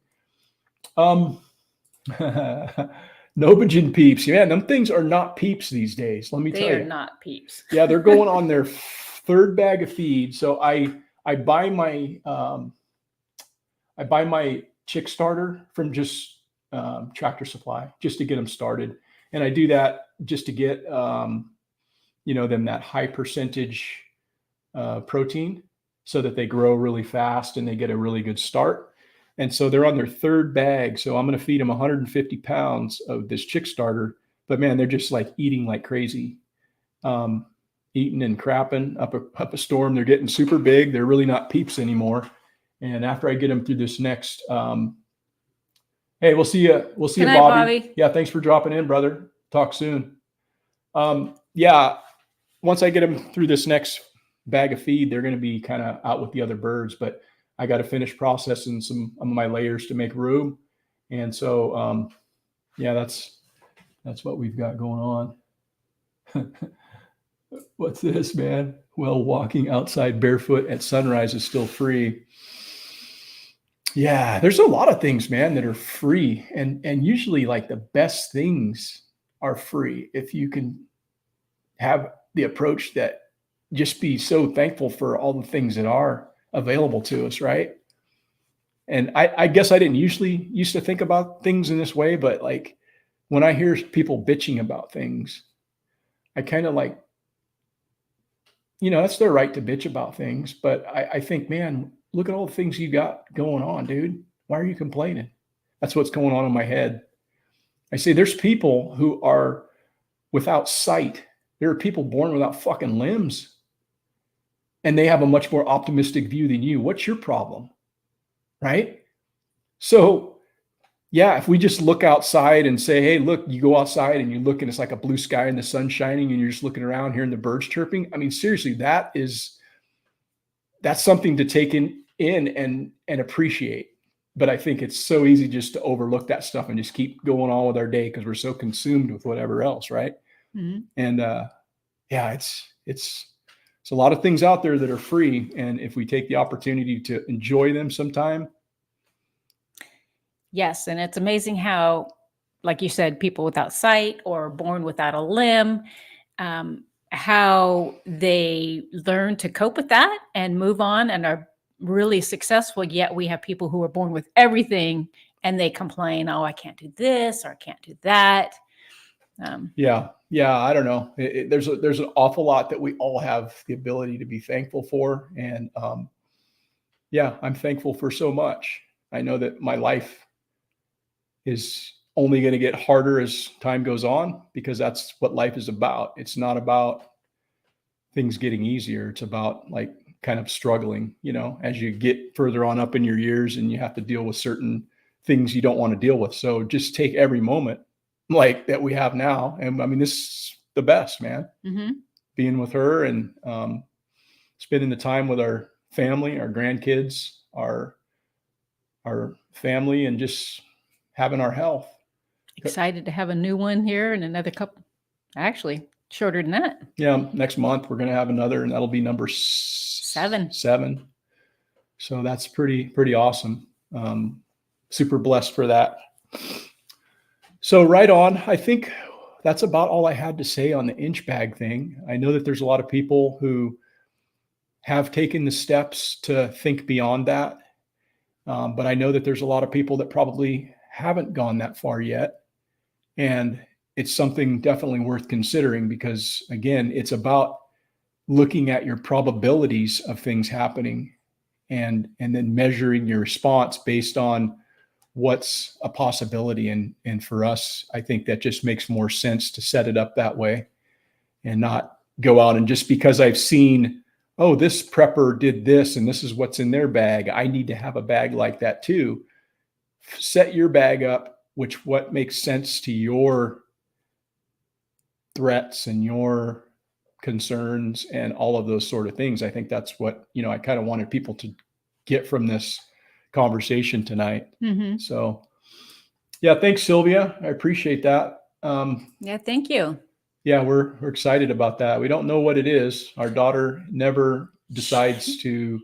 A: Novogen peeps. Yeah, them things are not peeps these days. Let me
B: They
A: tell
B: are
A: you.
B: not peeps.
A: Yeah, they're going on their third bag of feed. So I buy my chick starter from just Tractor Supply just to get them started, and I do that just to get them that high percentage protein so that they grow really fast and they get a really good start. And so they're on their third bag. So I'm going to feed them 150 pounds of this chick starter. But man, they're just like eating like crazy, eating and crapping up a storm. They're getting super big. They're really not peeps anymore. And after I get them through this next, hey, we'll see you. We'll see you,
B: Good night,
A: Bobby. Yeah, thanks for dropping in, brother. Talk soon. Yeah, once I get them through this next bag of feed, they're going to be kind of out with the other birds, but I got to finish processing some of my layers to make room. And so, yeah, that's what we've got going on. What's this, man? Well, walking outside barefoot at sunrise is still free. Yeah, there's a lot of things, man, that are free. And usually like the best things are free if you can have the approach that just be so thankful for all the things that are available to us, right? And I guess I didn't used to think about things in this way, but like when I hear people bitching about things, I kind of like, that's their right to bitch about things. But I think, man, look at all the things you got going on, dude. Why are you complaining? That's what's going on in my head. I say there's people who are without sight. There are people born without fucking limbs. And they have a much more optimistic view than you. What's your problem? Right? So, yeah, if we just look outside and say, hey, look, you go outside and you look and it's like a blue sky and the sun shining and you're just looking around hearing the birds chirping. I mean, seriously, that's something to take in and appreciate. But I think it's so easy just to overlook that stuff and just keep going on with our day because we're so consumed with whatever else, right? Mm-hmm. And yeah, it's a lot of things out there that are free. And if we take the opportunity to enjoy them sometime.
B: Yes. And it's amazing how, like you said, people without sight or born without a limb, how they learn to cope with that and move on and are really successful. Yet we have people who are born with everything and they complain, oh, I can't do this or I can't do that.
A: Yeah. I don't know. There's an awful lot that we all have the ability to be thankful for. And yeah, I'm thankful for so much. I know that my life is only going to get harder as time goes on because that's what life is about. It's not about things getting easier. It's about like kind of struggling, as you get further on up in your years and you have to deal with certain things you don't want to deal with. So just take every moment like that we have now. And I mean, this is the best, man. Mm-hmm. Being with her and spending the time with our family, our grandkids, our family, and just having our health.
B: Excited to have a new one here in another couple, actually shorter than that.
A: Yeah, next month we're going to have another, and that'll be number 7. So that's pretty awesome. Super blessed for that. So right on. I think that's about all I had to say on the inch bag thing. I know that there's a lot of people who have taken the steps to think beyond that. But I know that there's a lot of people that probably haven't gone that far yet. And it's something definitely worth considering because, again, it's about looking at your probabilities of things happening and then measuring your response based on what's a possibility. And for us, I think that just makes more sense to set it up that way and not go out and just because I've seen, oh, this prepper did this and this is what's in their bag, I need to have a bag like that too. Set your bag up, what makes sense to your threats and your concerns and all of those sort of things. I think that's what, I kind of wanted people to get from this conversation tonight. Mm-hmm. So yeah, thanks, Sylvia. I appreciate that.
B: Yeah, thank you.
A: yeah, we're excited about that. We don't know what it is. Our daughter never decides to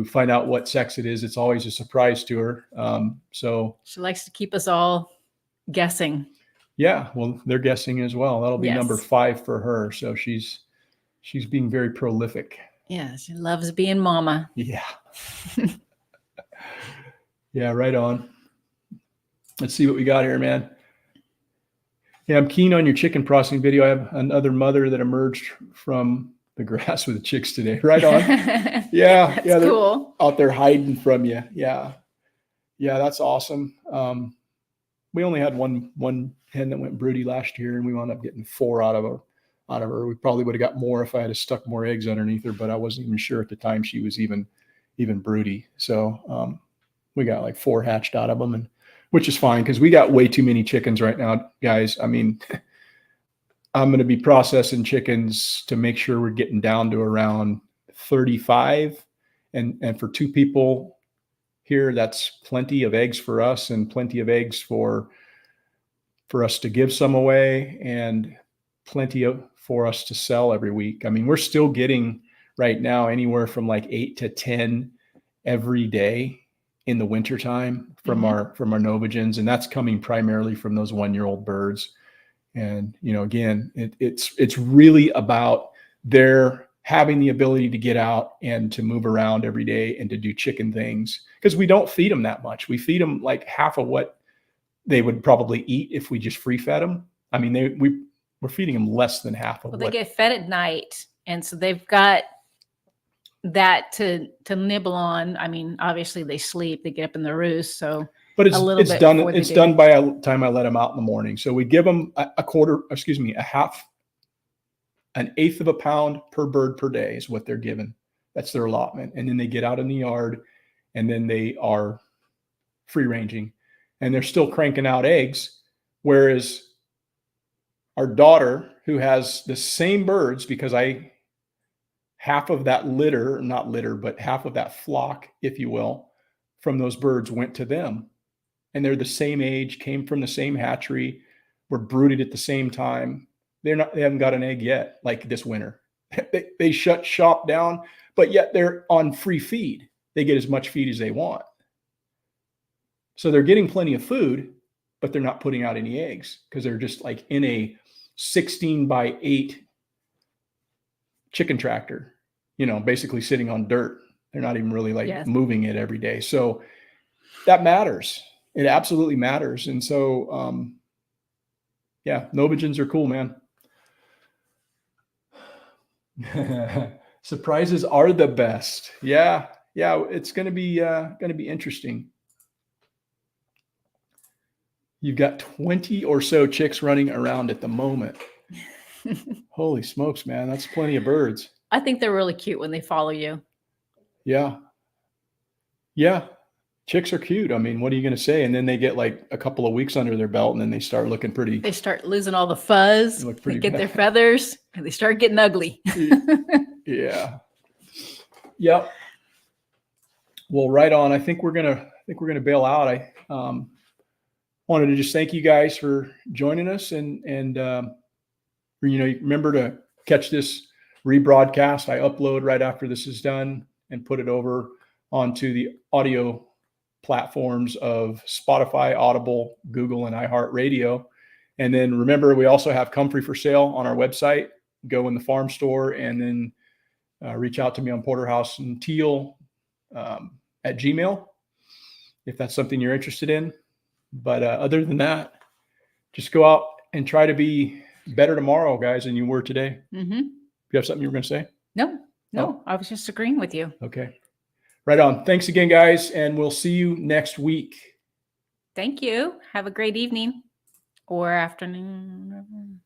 A: find out what sex it is. It's always a surprise to her. So
B: She likes to keep us all guessing.
A: yeah, well, they're guessing as well. That'll be number
B: Yes.
A: 5 for her. So she's being very prolific.
B: Yeah, she loves being mama.
A: Yeah. Yeah, right on. Let's see what we got here, man. Yeah, I'm keen on your chicken processing video. I have another mother that emerged from the grass with the chicks today. Right on. Yeah,
B: That's
A: yeah, they're
B: cool.
A: out there hiding from you. Yeah, yeah, that's awesome. We only had one hen that went broody last year, and we wound up getting 4 out of her. We probably would have got more if I had stuck more eggs underneath her, but I wasn't even sure at the time she was even broody. So we got like 4 hatched out of them, and which is fine because we got way too many chickens right now, guys. I mean, I'm going to be processing chickens to make sure we're getting down to around 35, and for 2 people here, that's plenty of eggs for us and plenty of eggs for us to give some away, and plenty for us to sell every week. I mean, we're still getting right now anywhere from like 8 to 10 every day in the wintertime from our Novagens, and that's coming primarily from those 1-year-old birds. And again, it's really about their having the ability to get out and to move around every day and to do chicken things, because we don't feed them that much. We feed them like half of what they would probably eat if we just free fed them. I mean, we're feeding them less than half of
B: Well,
A: what
B: they get fed at night, and so they've got that to nibble on. I mean, obviously they sleep, they get up in the roost, so
A: but it's done.
B: before they
A: It's
B: do.
A: done by the time I let them out in the morning. So we give them an eighth of a pound per bird per day is what they're given. That's their allotment. And then they get out in the yard, and then they are free ranging, and they're still cranking out eggs. Whereas our daughter, who has the same birds, because half of that half of that flock, if you will, from those birds went to them. And they're the same age, came from the same hatchery, were brooded at the same time. They haven't got an egg yet, like this winter. They shut shop down, but yet they're on free feed. They get as much feed as they want. So they're getting plenty of food, but they're not putting out any eggs because they're just like in a 16x8 chicken tractor, basically sitting on dirt. They're not even really moving it every day. So that matters. It absolutely matters. And so, yeah, Novagens are cool, man. Surprises are the best. Yeah. It's going to be interesting. You've got 20 or so chicks running around at the moment. Holy smokes, man. That's plenty of birds.
B: I think they're really cute when they follow you.
A: Yeah. Chicks are cute. I mean, what are you going to say? And then they get like a couple of weeks under their belt, and then they start looking pretty.
B: They start losing all the fuzz. They get their feathers, and they start getting ugly.
A: Yeah. Yep. Well, right on. I think we're gonna bail out. I wanted to just thank you guys for joining us, and remember to catch this rebroadcast. I upload right after this is done and put it over onto the audio platforms of Spotify, Audible, Google, and iHeartRadio. And then remember, we also have Comfrey for sale on our website. Go in the farm store, and then reach out to me on Porterhouse and Teal at Gmail if that's something you're interested in. But other than that, just go out and try to be better tomorrow, guys, than you were today.
B: Mm-hmm.
A: You have something you were going to say?
B: No,
A: Oh.
B: I was just agreeing with you.
A: Okay. Right on. Thanks again, guys, and we'll see you next week.
B: Thank you. Have a great evening or afternoon.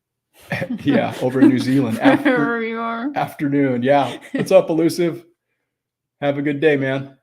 A: Yeah, over in New Zealand.
B: Wherever you are.
A: Afternoon. Yeah. What's up, Elusive? Have a good day, man.